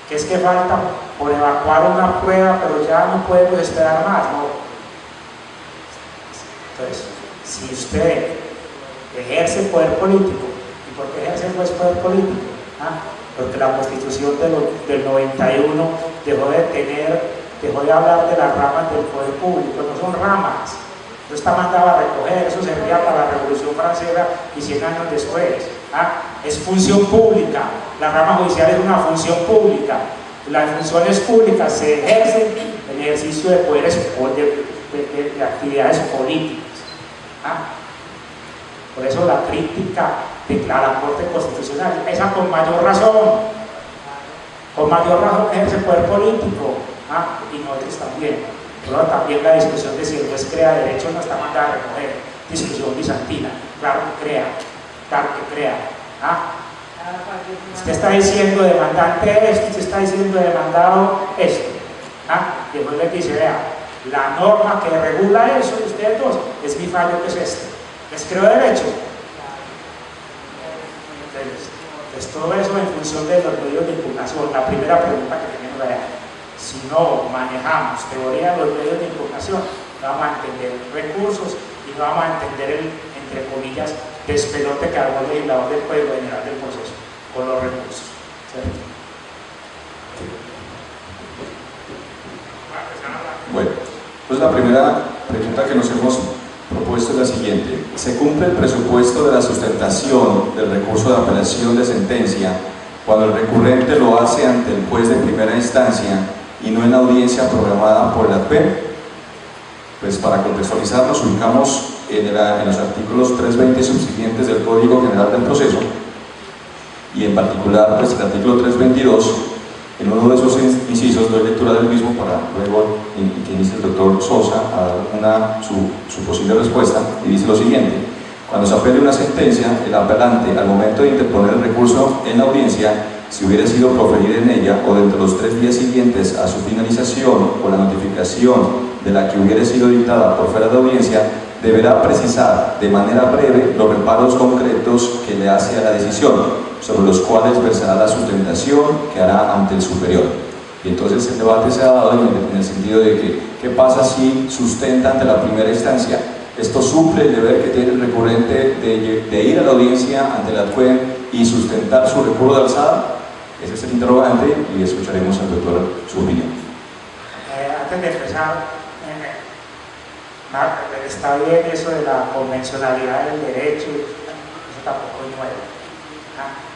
Que es que falta por evacuar una prueba, pero ya no podemos esperar más, ¿no? Entonces, si usted ejerce el poder político, ¿y por qué ejerce el poder político? Porque la Constitución del 91 dejó de hablar de las ramas del poder público. No son ramas, no está mandado a recoger, eso servía para la Revolución Francesa y 100 años después. Es función pública, la rama judicial es una función pública. Las funciones públicas se ejercen en ejercicio de poderes de actividades políticas. Por eso la crítica de la Corte Constitucional, esa con mayor razón ejerce poder político, y nosotros también. Pero también la discusión de si el juez crea derecho no está mandada a recoger, discusión bizantina, claro que crea. Usted está diciendo demandante esto, usted está diciendo demandado esto. Y el juez le dice, vea, la norma que regula eso de ustedes dos es mi fallo, que es este. ¿Les creo derecho? Entonces, todo eso en función de los medios de impugnación. La primera pregunta que tenemos allá: si no manejamos teoría de los medios de impugnación, no vamos a entender recursos y no vamos a entender el, entre comillas, despelote que hago el legislador del Código General del Proceso con los recursos. ¿Cierto? Bueno, pues la primera pregunta que nos hemos propuesto es la siguiente: ¿se cumple el presupuesto de la sustentación del recurso de apelación de sentencia cuando el recurrente lo hace ante el juez de primera instancia y no en la audiencia programada por el ADPEM? Pues para contextualizar, nos ubicamos en los artículos 320 subsiguientes del Código General del Proceso, y en particular pues el artículo 322, En uno de esos incisos doy lectura del mismo para luego que inicie el doctor Sosa a dar su posible respuesta, y dice lo siguiente: cuando se apele una sentencia, el apelante, al momento de interponer el recurso en la audiencia, si hubiera sido proferida en ella o dentro de los 3 días siguientes a su finalización o la notificación de la que hubiera sido dictada por fuera de audiencia, deberá precisar de manera breve los reparos concretos que le hace a la decisión, sobre los cuales versará la sustentación que hará ante el superior. Y entonces el debate se ha dado en el sentido de que, ¿qué pasa si sustenta ante la primera instancia? ¿Esto suple el deber que tiene el recurrente de ir a la audiencia ante la CUEN y sustentar su recurso de alzada? Ese es el interrogante, y escucharemos al doctor su opinión. Antes de empezar, está bien eso de la convencionalidad del derecho, eso tampoco es nuevo.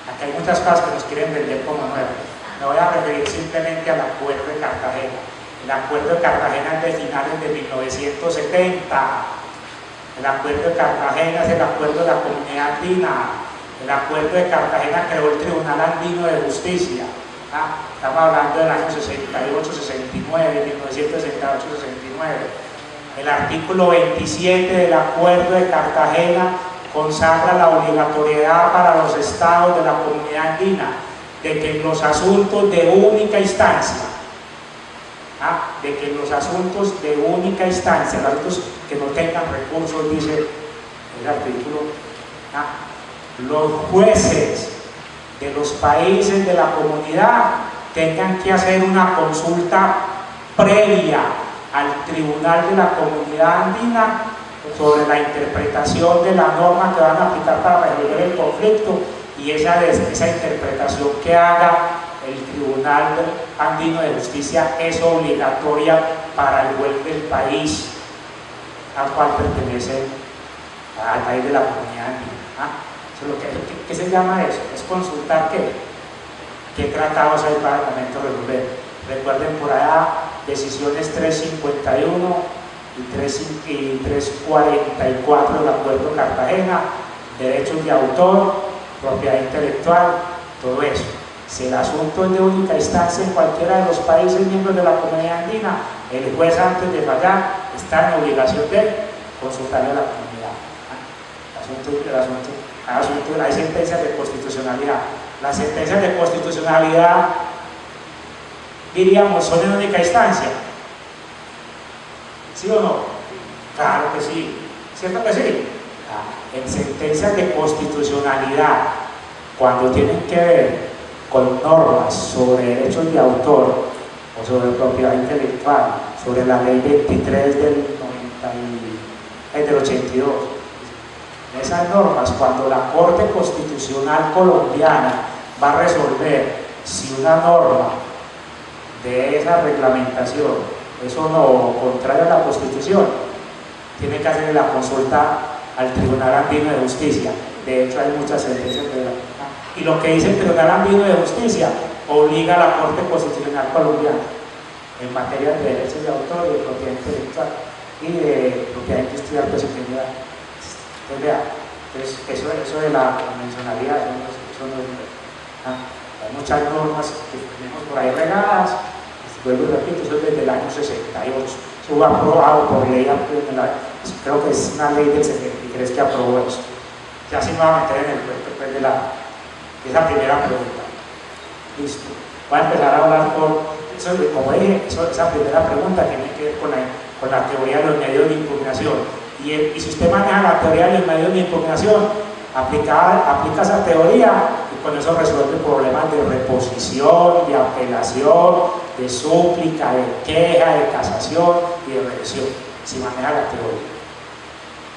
Aquí hay muchas cosas que nos quieren vender como nuevas. Me voy a referir simplemente al Acuerdo de Cartagena. El Acuerdo de Cartagena es de finales de 1970. El Acuerdo de Cartagena es el Acuerdo de la Comunidad Andina. El Acuerdo de Cartagena creó el Tribunal Andino de Justicia. Estamos hablando del año 68-69, 1968-69. El artículo 27 del Acuerdo de Cartagena consagra la obligatoriedad para los estados de la Comunidad Andina de que en los asuntos de única instancia, los asuntos que no tengan recursos, dice el artículo, los jueces de los países de la comunidad tengan que hacer una consulta previa al Tribunal de la Comunidad Andina sobre la interpretación de la norma que van a aplicar para resolver el conflicto, y esa interpretación que haga el Tribunal Andino de Justicia es obligatoria para el juez del país al cual pertenece al país de la Comunidad Andina. ¿Qué se llama eso? Es consultar qué tratados hay para el momento de resolver. Recuerden por allá decisiones 351 y 344 del Acuerdo de Cartagena, derechos de autor, propiedad intelectual, todo eso. Si el asunto es de única instancia en cualquiera de los países miembros de la Comunidad Andina, el juez, antes de fallar, está en obligación de consultarle a la comunidad. Hay sentencias de constitucionalidad. Las sentencias de constitucionalidad, diríamos, son en única instancia. ¿Sí o no? Claro que sí. ¿Cierto que sí? En sentencias de constitucionalidad, cuando tienen que ver con normas sobre derechos de autor o sobre propiedad intelectual, sobre la ley 23 del 82, esas normas, cuando la Corte Constitucional colombiana va a resolver si una norma de esa reglamentación es o no contraria a la Constitución, tiene que hacer la consulta al Tribunal Andino de Justicia. De hecho, hay muchas sentencias y lo que dice el Tribunal Andino de Justicia obliga a la Corte Constitucional colombiana en materia de derechos de autor y de propiedad intelectual y de propiedad industrial, pues en general. Entonces, eso de la convencionalidad, eso no es nuevo. Hay muchas normas que tenemos por ahí regadas, vuelvo y repito, eso es desde el año 68. Eso fue aprobado por ley, creo que es una ley del 73 que aprobó eso. Ya sí me va a meter en el cuento pues, de esa primera pregunta. Listo. Voy a empezar a hablar como dije, esa primera pregunta tiene que ver con la teoría de los medios de impugnación. Y si usted maneja la teoría de los medios de impugnación, aplica esa teoría y con eso resuelve problemas de reposición, de apelación, de súplica, de queja, de casación y de revisión, si maneja la teoría.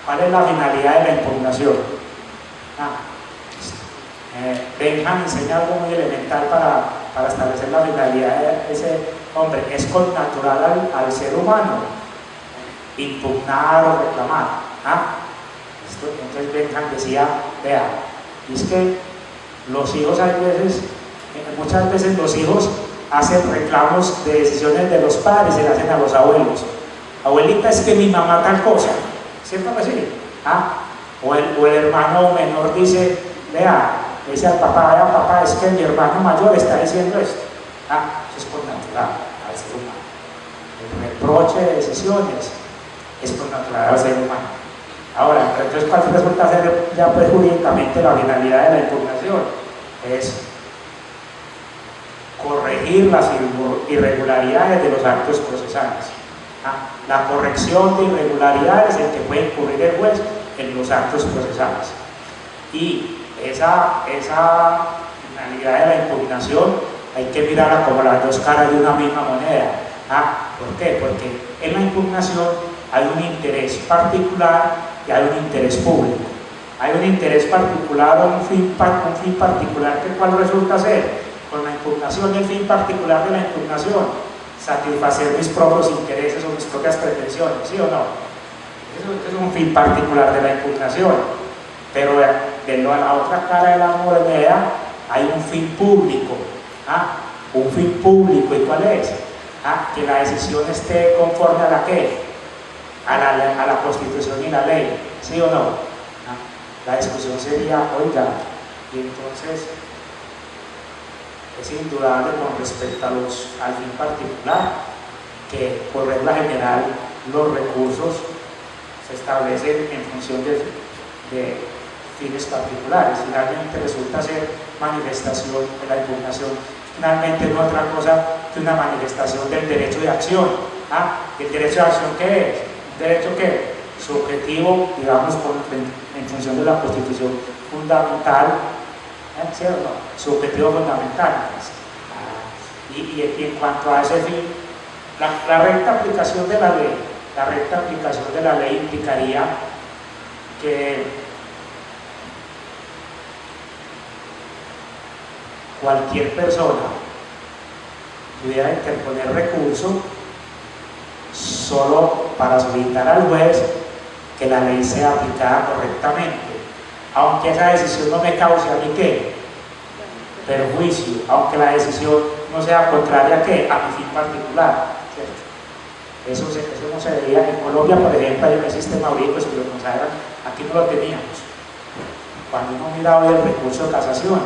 ¿Cuál es la finalidad de la impugnación? Benjamin enseña algo muy elemental para establecer la finalidad de ese hombre. Es connatural al ser humano impugnar o reclamar. Entonces Benjamin decía, vea, es que los hijos muchas veces los hijos hacen reclamos de decisiones de los padres, se le hacen a los abuelos. Abuelita, es que mi mamá tal cosa, ¿cierto que sí? O el hermano menor dice, vea, le dice al papá, vea papá, es que mi hermano mayor está diciendo esto. Eso es por natural al ser humano. El reproche de decisiones es por natural al ser humano. Ahora, entonces, ¿cuál resulta ser ya pues jurídicamente la finalidad de la impugnación? Es corregir las irregularidades de los actos procesales. La corrección de irregularidades en que puede incurrir el juez en los actos procesales. Y esa finalidad de la impugnación hay que mirarla como las dos caras de una misma moneda. ¿Por qué? Porque en la impugnación hay un interés particular y hay un interés público. Hay un interés particular o un fin particular, que ¿cuál resulta ser? Con la impugnación, el fin particular de la impugnación, satisfacer mis propios intereses o mis propias pretensiones, ¿sí o no? Eso es un fin particular de la impugnación. Pero de la otra cara de la moneda hay un fin público. Un fin público, ¿y cuál es? Que la decisión esté conforme a la ¿qué? A la Constitución y la ley, ¿sí o no? La discusión sería, oiga, y entonces es indudable con respecto al fin particular que por regla general los recursos se establecen en función de fines particulares. Finalmente resulta ser manifestación de la impugnación, finalmente no es otra cosa que una manifestación del derecho de acción. ¿El derecho de acción qué es? ¿Un derecho qué? Subjetivo, digamos, en función de la Constitución fundamental, ¿cierto? Subjetivo fundamental. Y en cuanto a ese fin, la recta aplicación de la ley, implicaría que cualquier persona pudiera interponer recurso solo para solicitar al juez que la ley sea aplicada correctamente, aunque esa decisión no me cause a mí ¿qué? Perjuicio, aunque la decisión no sea contraria ¿a qué? A mi fin particular, ¿cierto? Eso no se veía en Colombia, por ejemplo. Hay un sistema jurídico que lo consagran, aquí no lo teníamos. Cuando uno mira hoy el recurso de casación,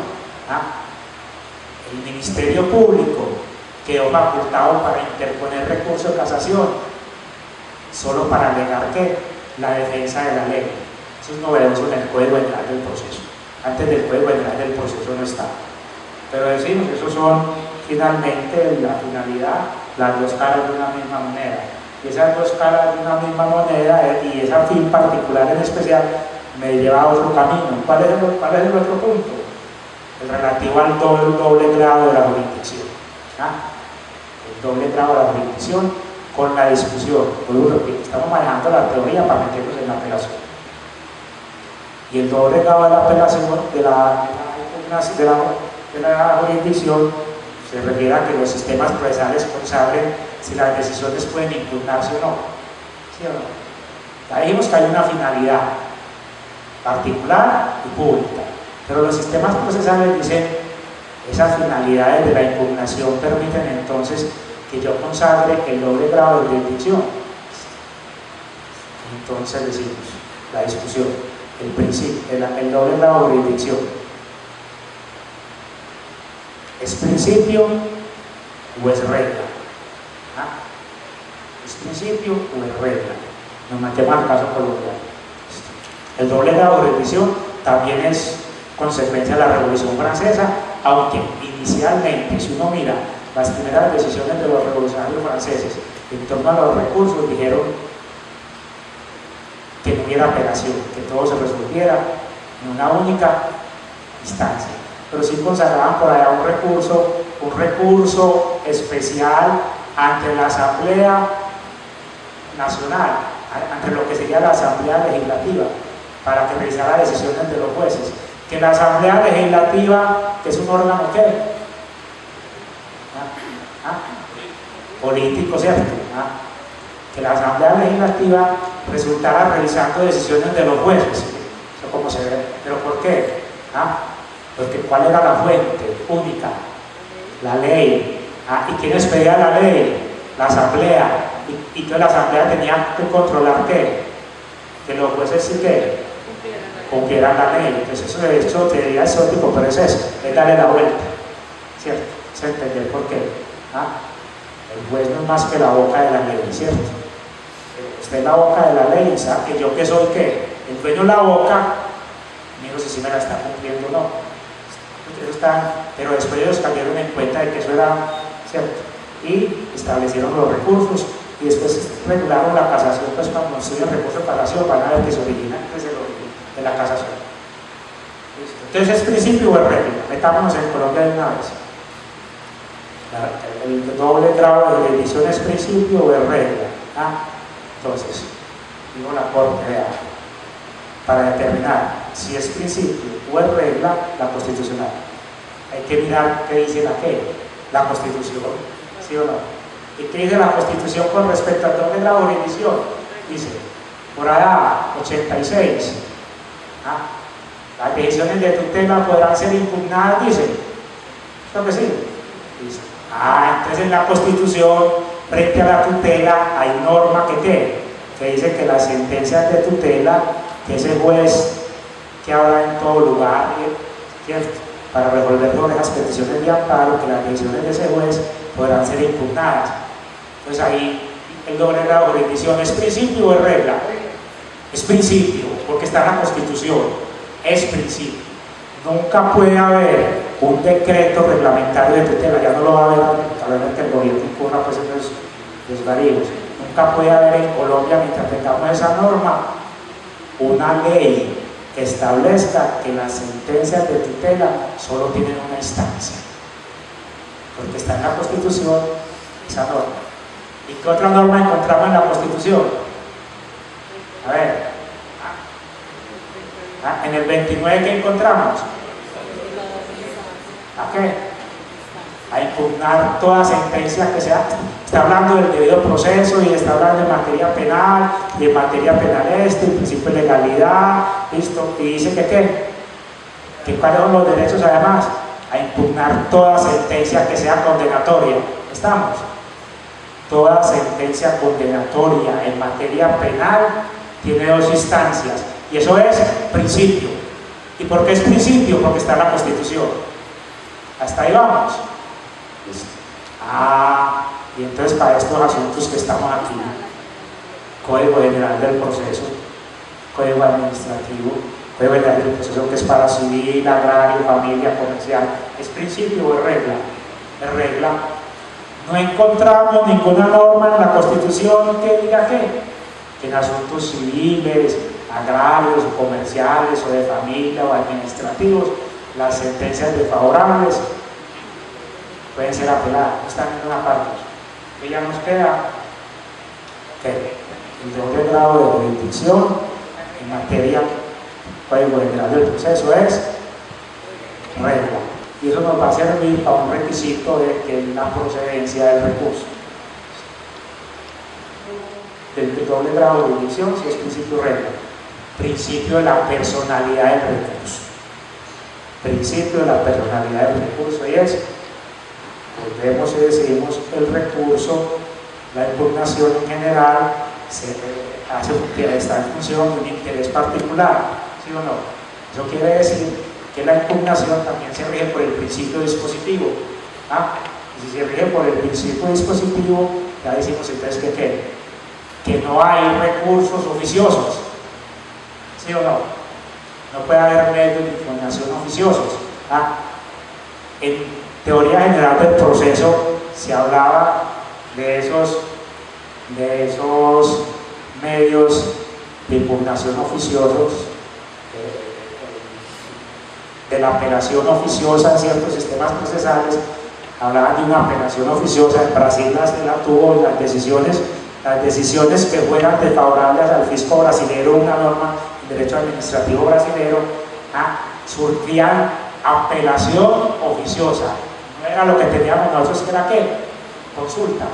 el Ministerio Público quedó facultado para interponer recurso de casación solo para alegar que la defensa de la ley. Eso es novedoso en el Código General del Proceso. Antes del Código General del Proceso no estaba. Pero decimos, esos son finalmente la finalidad, las dos caras de una misma moneda. Y esas dos caras de una misma moneda y ese fin particular en especial me lleva a otro camino. ¿Cuál es el otro punto? El relativo al doble grado de la jurisdicción. El doble grado de la jurisdicción con la discusión. Estamos manejando la teoría para meternos en la apelación. Y el doble grado de la apelación de la jurisdicción se refiere a que los sistemas procesales consagren si las decisiones pueden impugnarse o no. ¿Sí o no? Ya dijimos que hay una finalidad particular y pública, pero los sistemas procesales dicen esas finalidades de la impugnación permiten entonces que yo consagre el doble grado de jurisdicción. Entonces decimos, la discusión, el principio, el doble grado de jurisdicción, ¿es principio o es regla? ¿Es principio o es regla? Nos metemos al caso colombiano. El doble grado de jurisdicción también es consecuencia de la Revolución Francesa, aunque inicialmente, si uno mira las primeras decisiones de los revolucionarios franceses en torno a los recursos, dijeron que no hubiera apelación, que todo se resolviera en una única instancia. Pero sí consagraban por allá un recurso especial ante la Asamblea Nacional, ante lo que sería la Asamblea Legislativa, para que realizara decisiones de los jueces. Que la Asamblea Legislativa, que es un órgano ¿qué? Político, ¿cierto? Que la Asamblea Legislativa resultara realizando decisiones de los jueces. Eso como se ve. ¿Pero por qué? Porque ¿cuál era la fuente única? La ley. ¿Y quién expedía la ley? La Asamblea. Y que la Asamblea tenía que controlar ¿qué? Que los jueces sí que cumplieran la ley. Entonces eso de hecho te diría exótico, pero es eso, es darle la vuelta, ¿cierto? ¿Se entender por qué? ¿Ah? El juez no es más que la boca de la ley, ¿cierto? Usted es la boca de la ley, ¿sabe? Que yo que soy qué? El dueño de la boca, miro si me la está cumpliendo o no. Pero después ellos cayeron en cuenta de que eso era cierto y establecieron los recursos y después regularon la casación, pues cuando estudian recurso de casación van a ver que se origina desde el origen de la casación. Entonces, ¿es principio o es regla? Metámonos en Colombia de una vez. El doble grado de jurisdicción es principio o es regla. Entonces, digo la corte para determinar si es principio o es regla la constitucional. Hay que mirar qué dice la Constitución, ¿sí o no? ¿Y qué dice la Constitución con respecto al doble grado de jurisdicción? Dice, por allá 86, las decisiones de tutela podrán ser impugnadas, dice. ¿Esto que sí? Dice. Entonces en la Constitución, frente a la tutela, hay norma que dice que las sentencias de tutela, que ese juez que habla en todo lugar, ¿cierto?, para resolver todas esas peticiones de amparo, que las decisiones de ese juez podrán ser impugnadas. Entonces ahí el doble grado de jurisdicción, ¿es principio o es regla? Es principio, porque está en la Constitución, es principio. Nunca puede haber un decreto reglamentario de tutela, ya no lo va a haber, probablemente el gobierno incurra pues en los desvaríos. Nunca puede haber en Colombia, mientras tengamos esa norma, una ley que establezca que las sentencias de tutela solo tienen una instancia, porque está en la Constitución esa norma. ¿Y qué otra norma encontramos en la Constitución? A ver, en el 29, ¿qué encontramos? ¿A qué? A impugnar toda sentencia que sea. Está hablando del debido proceso y está hablando de materia penal, y en materia penal el principio de legalidad, listo, y dice que cuáles son los derechos además, a impugnar toda sentencia que sea condenatoria. ¿Estamos? Toda sentencia condenatoria en materia penal tiene dos instancias, y eso es principio. ¿Y por qué es principio? Porque está en la Constitución. Hasta ahí vamos. Listo. Y entonces para estos asuntos que estamos aquí, Código General del Proceso, Código Administrativo, Código General del Proceso que es para civil, agrario, familia, comercial, ¿es principio o es regla? Es regla. No encontramos ninguna norma en la Constitución que diga que en asuntos civiles, agrarios, o comerciales, o de familia, o administrativos, las sentencias desfavorables pueden ser apeladas, no están en una parte. Y ya nos queda el doble grado de jurisdicción en materia Código General del Proceso es regla. Y eso nos va a servir para un requisito de que es la procedencia del recurso. Del doble grado de jurisdicción, si es principio regla. Principio de la personalidad del recurso. Principio de la personalidad del recurso, y es, volvemos y decimos, el recurso, la impugnación en general, está en función de un interés particular, ¿sí o no? Eso quiere decir que la impugnación también se rige por el principio dispositivo. Y si se rige por el principio dispositivo, ya decimos entonces que no hay recursos oficiosos, ¿sí o no? No puede haber medios de impugnación oficiosos. En teoría general del proceso se hablaba de esos medios de impugnación oficiosos, de la apelación oficiosa en ciertos sistemas procesales. Hablaban de una apelación oficiosa. En Brasil la tuvo. Las decisiones que fueran desfavorables al fisco brasilero, una norma del derecho administrativo brasilero, surtían apelación oficiosa. No era lo que teníamos nosotros, que era consulta.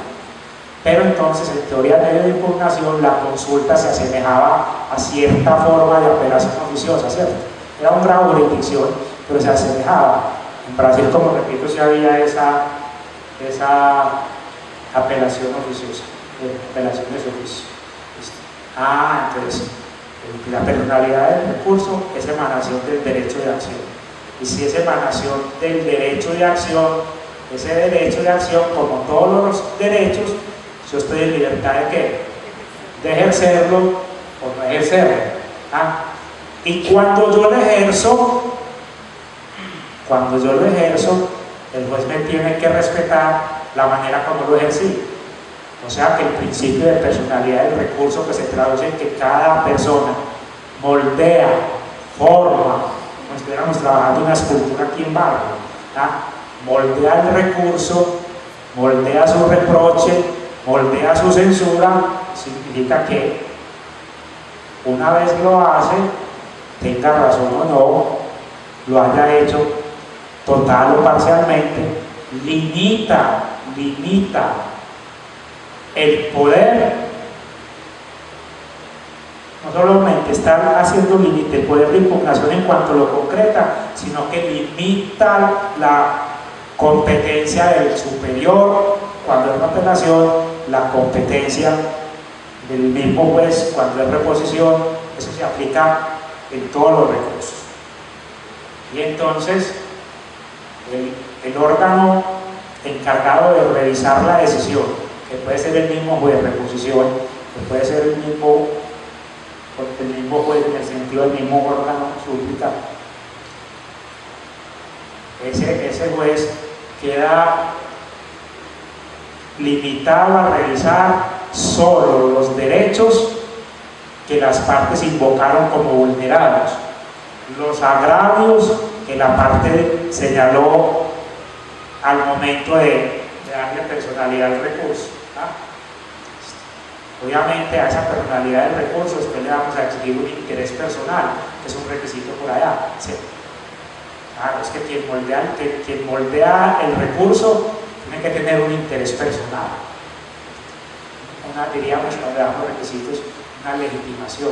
Pero entonces, en teoría de medio de impugnación, la consulta se asemejaba a cierta forma de apelación oficiosa, ¿cierto? Era un grado de jurisdicción, pero se asemejaba. En Brasil, como repito, sí había esa apelación oficiosa, apelaciones de oficio. Entonces, la personalidad del recurso es emanación del derecho de acción. Y si es emanación del derecho de acción, ese derecho de acción, como todos los derechos, yo estoy en libertad de ¿qué? De ejercerlo o no ejercerlo. ¿Ah? Y cuando yo lo ejerzo, el juez me tiene que respetar la manera como lo ejercí. O sea que el principio de personalidad del recurso, que se traduce en que cada persona moldea, forma, como si estuviéramos trabajando una escultura aquí en barro, ¿ah? Moldea el recurso, moldea su reproche, moldea su censura, significa que una vez lo hace, tenga razón o no, lo haya hecho total o parcialmente, limita el poder, no solamente está haciendo límite el poder de impugnación en cuanto lo concreta, sino que limita la competencia del superior cuando es una apelación, la competencia del mismo juez cuando es reposición. Eso se aplica en todos los recursos. Y entonces el órgano encargado de revisar la decisión, que puede ser el mismo juez de reposición, que puede ser el mismo juez en el sentido del mismo órgano súplica, ese juez queda limitado a revisar solo los derechos que las partes invocaron como vulnerados, los agravios que la parte señaló al momento de darle personalidad al recurso. Obviamente a esa personalidad del recurso después le vamos a exigir un interés personal, que es un requisito por allá. ¿Sí? Claro, es que quien moldea el recurso tiene que tener un interés personal. Diríamos, cuando le damos requisitos, una legitimación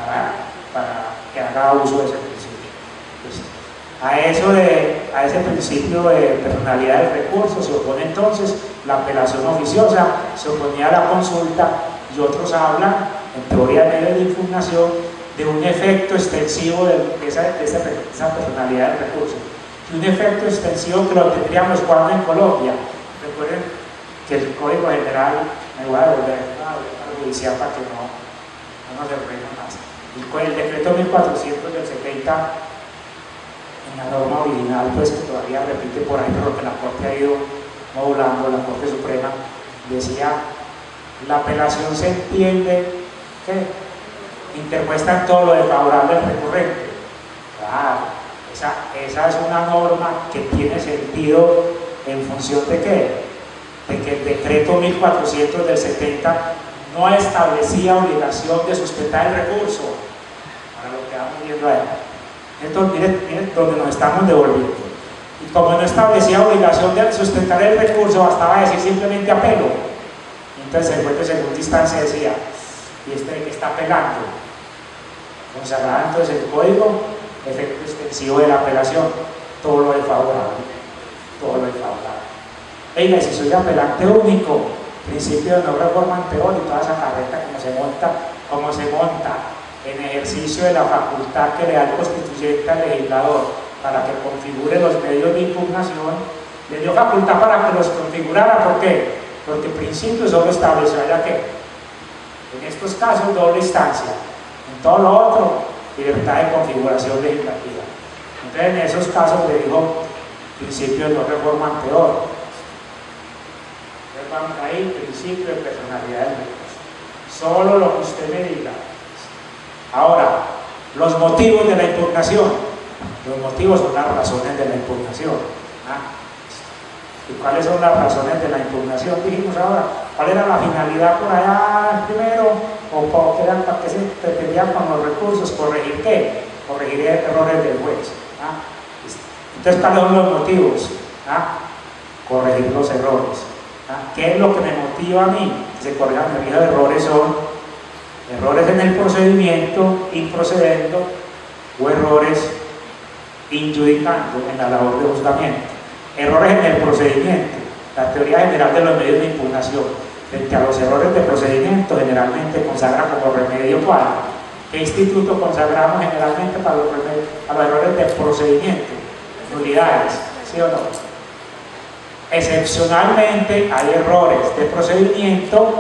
para que haga uso de ese principio. Pues, a ese principio de personalidad del recurso se opone entonces la apelación oficiosa, se oponía a la consulta, y otros hablan, en teoría de medio de impugnación, de un efecto extensivo de esa personalidad del recurso. Y un efecto extensivo que lo tendríamos cuando en Colombia. Recuerden que el Código General, me voy a devolver al judicial para que no nos enreden más. El decreto 1400 del 70, en la norma original, pues que todavía repite por ahí, pero que la Corte ha ido modulando, la Corte Suprema, decía: la apelación se entiende que interpuesta en todo lo desfavorable del recurrente. Claro, esa es una norma que tiene sentido en función de ¿qué? De que el decreto 1400 del 70 no establecía obligación de sustentar el recurso. Ahora lo que vamos viendo ahí. Entonces, miren donde nos estamos devolviendo. Y como no establecía obligación de sustentar el recurso, bastaba decir simplemente apelo. Entonces el juez de segunda instancia decía: ¿y este de qué está apelando? Consagraba entonces el código, efecto extensivo de la apelación, todo lo desfavorable, todo lo desfavorable. Venga, si soy apelante único, principio de no reforma anterior y toda esa carreta como se monta en ejercicio de la facultad que le da el constituyente al legislador para que configure los medios de impugnación, le dio facultad para que los configurara. ¿Por qué? Porque el principio solo estableció allá que en estos casos doble instancia, en todo lo otro libertad de configuración legislativa. Entonces en esos casos le dijo principio de no reforma anterior. Entonces vamos ahí, principio de personalidad del recurso, solo lo que usted me diga. Ahora, los motivos de la impugnación. Los motivos son las razones de la impugnación. ¿Y cuáles son las razones de la impugnación? Dijimos ahora, ¿cuál era la finalidad por allá primero? ¿O para qué se pretendía con los recursos? ¿Corregir qué? Corregir errores del juez. Entonces, ¿cuáles son los motivos? Corregir los errores. ¿Qué es lo que me motiva a mí? Que se corrijan los errores. Son errores en el procedimiento, improcedendo, o errores injudicando en la labor de juzgamiento. Errores en el procedimiento. La teoría general de los medios de impugnación frente a los errores de procedimiento generalmente consagra como remedio ¿cuál? ¿Qué instituto consagramos generalmente para los errores de procedimiento? Nulidades, ¿sí o no? Excepcionalmente hay errores de procedimiento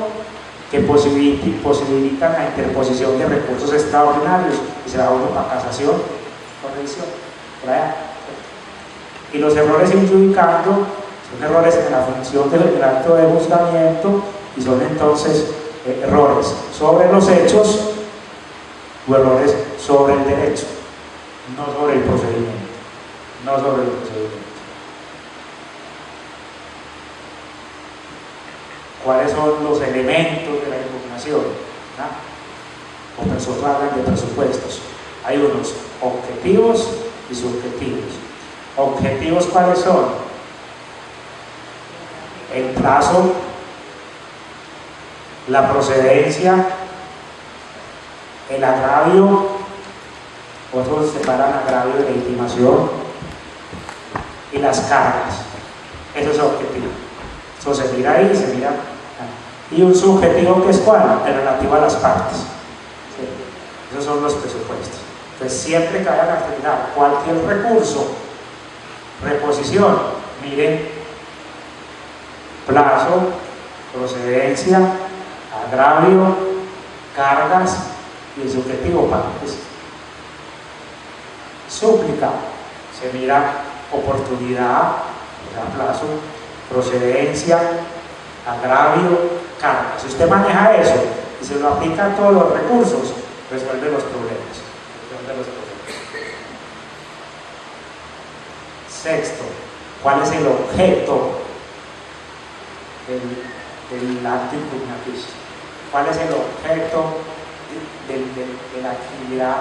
que posibilitan la interposición de recursos extraordinarios y se da uno para casación o revisión. Y los errores injudicando son errores en la función del acto de juzgamiento y son entonces errores sobre los hechos o errores sobre el derecho, no sobre el procedimiento, no sobre el procedimiento. ¿Cuáles son los elementos de la impugnación? Los profesores hablan de presupuestos. Hay unos objetivos y subjetivos. ¿Objetivos cuáles son? El plazo, la procedencia, el agravio, otros separan agravio de la intimación, y las cargas. Eso es objetivo. Eso se mira ahí y se mira. Y un subjetivo que es cuál, el relativo a las partes. ¿Sí? Esos son los presupuestos. Entonces siempre que vayan a asignar cualquier recurso, reposición, miren plazo, procedencia, agravio, cargas y el subjetivo partes. Súplica, se mira oportunidad, o sea, plazo, procedencia, agravio, carga. Si usted maneja eso y se lo aplica a todos los recursos, resuelve los problemas. Sexto, ¿cuál es el objeto del acto impugnaticio? ¿Cuál es el objeto de la actividad,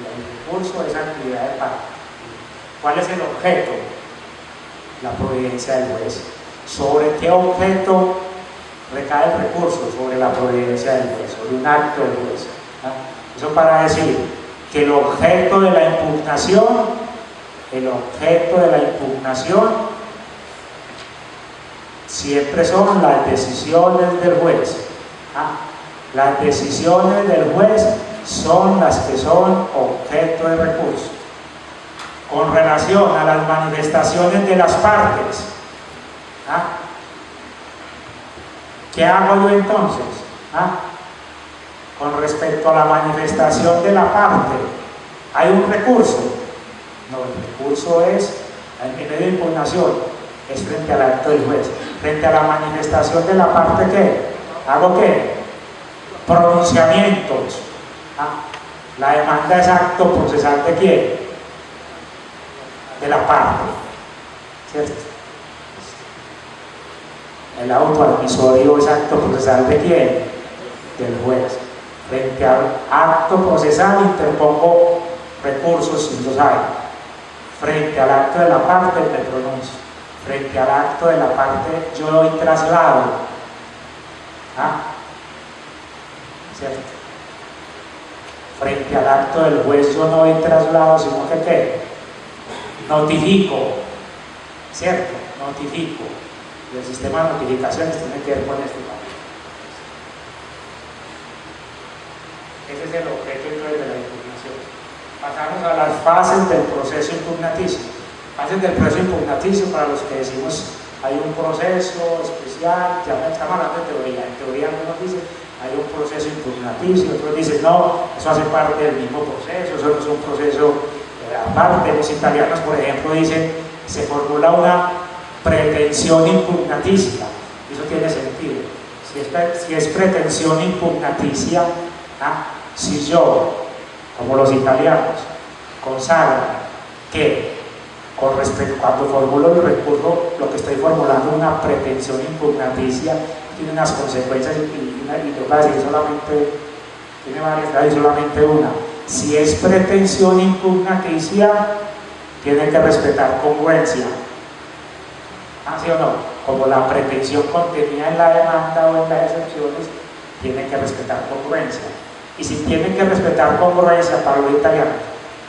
del recurso de esa actividad de parte? ¿Cuál es el objeto? La providencia del juez. ¿Sobre qué objeto recae el recurso? Sobre la providencia del juez, sobre un acto del juez. Eso para decir que el objeto de la impugnación siempre son las decisiones del juez. Las decisiones del juez son las que son objeto de recurso. Con relación a las manifestaciones de las partes, ¿qué hago yo entonces? Con respecto a la manifestación de la parte, ¿hay un recurso? No, el recurso es, en medio de impugnación, es frente al acto del juez. Frente a la manifestación de la parte, ¿qué? ¿Hago qué? Pronunciamientos. La demanda es acto procesal de quién? De la parte, ¿cierto? El auto admisorio es acto procesal de quién? Del juez. Frente al acto procesal interpongo recursos si los hay. Frente al acto de la parte me pronuncio. Frente al acto de la parte yo doy traslado. ¿Cierto? Frente al acto del juez yo no doy traslado, sino que ¿qué? Notifico. ¿Cierto? Notifico. Y el sistema de notificaciones tiene que ver con este papel. Ese es el objeto entonces de la impugnación. Pasamos a las fases del proceso impugnaticio. Fases del proceso impugnaticio, para los que decimos hay un proceso especial, ya no estamos hablando de teoría. En teoría algunos dicen hay un proceso impugnaticio, otros dicen no, eso hace parte del mismo proceso, eso no es un proceso aparte. Los italianos, por ejemplo, dicen se formula una pretensión impugnaticia. Eso tiene sentido. Si es pretensión impugnaticia, si yo, como los italianos, consagran que con respecto, cuando formulo el recurso, lo que estoy formulando una pretensión impugnaticia tiene unas consecuencias y tengo que decir solamente, tiene varias, y solamente una. Si es pretensión impugnaticia, tiene que respetar congruencia. ¿Sí o no? Como la pretensión contenida en la demanda o en las excepciones, tiene que respetar congruencia. Y si tiene que respetar congruencia para los italianos,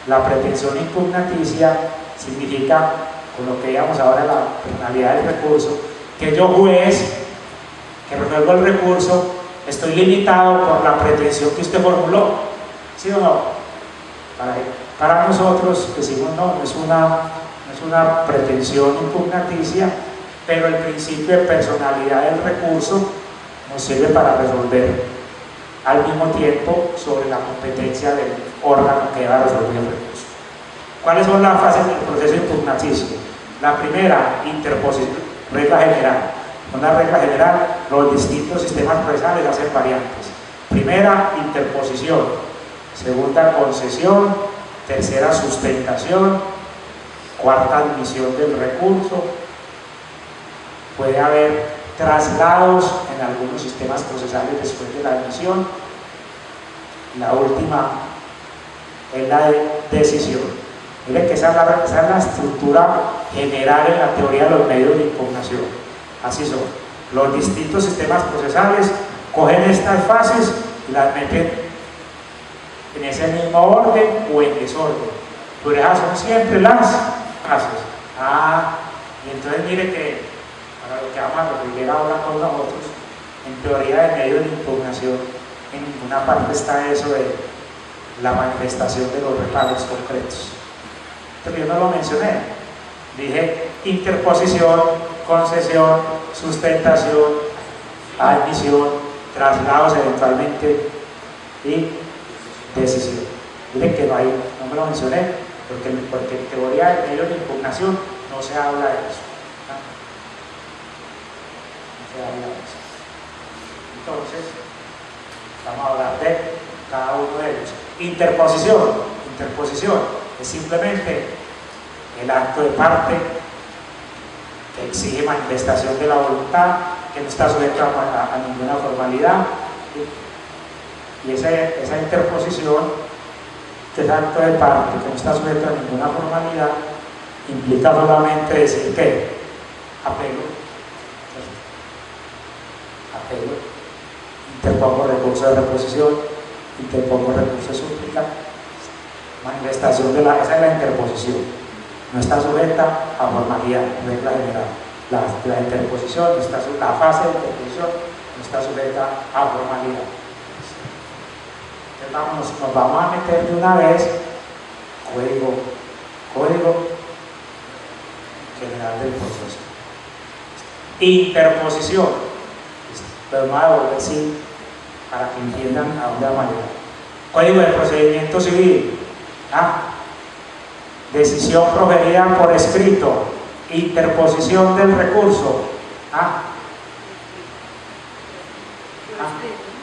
la pretensión impugnaticia significa, con lo que veíamos ahora, la penalidad del recurso, que yo juez, que resuelvo el recurso, estoy limitado por la pretensión que usted formuló. ¿Sí o no? Para nosotros decimos no, no es una pretensión impugnaticia, pero el principio de personalidad del recurso nos sirve para resolver al mismo tiempo sobre la competencia del órgano que va a resolver el recurso. ¿Cuáles son las fases del proceso impugnaticio? La primera, interposición, regla general. Una regla general, los distintos sistemas procesales hacen variantes. Primera, interposición. Segunda, concesión. Tercera, sustentación. Cuarta, admisión del recurso. Puede haber traslados en algunos sistemas procesales después de la admisión. La última es la de decisión. Miren que esa es la estructura general en la teoría de los medios de impugnación. Así son. Los distintos sistemas procesales cogen estas fases y las meten en ese mismo orden o en desorden. Pero esas son siempre las fases. Y entonces mire que para lo que vamos a referir ahora con nosotros, en teoría de medios de impugnación, en ninguna parte está eso de la manifestación de los reparos concretos. Pero yo no lo mencioné. Dije interposición, concesión, sustentación, admisión, traslados eventualmente y decisión. Miren que no me lo mencioné, porque en teoría de medios de impugnación no se habla de eso. Entonces, vamos a hablar de cada uno de ellos. Interposición es simplemente el acto de parte que exige manifestación de la voluntad, que no está sujeto a ninguna formalidad. Y esa interposición, que es acto de parte que no está sujeto a ninguna formalidad, implica solamente decir que apelo, interpongo recurso de reposición, interpongo recurso de súplica, manifestación esa es la interposición, no está sujeta a formalidad, regla general. La interposición, la fase de interposición no está sujeta a formalidad. Entonces nos vamos a meter de una vez código general del proceso. Interposición. Pero no hago decir para que entiendan a dónde vamos a llegar. Código de procedimiento civil. Decisión proferida por escrito. Interposición del recurso.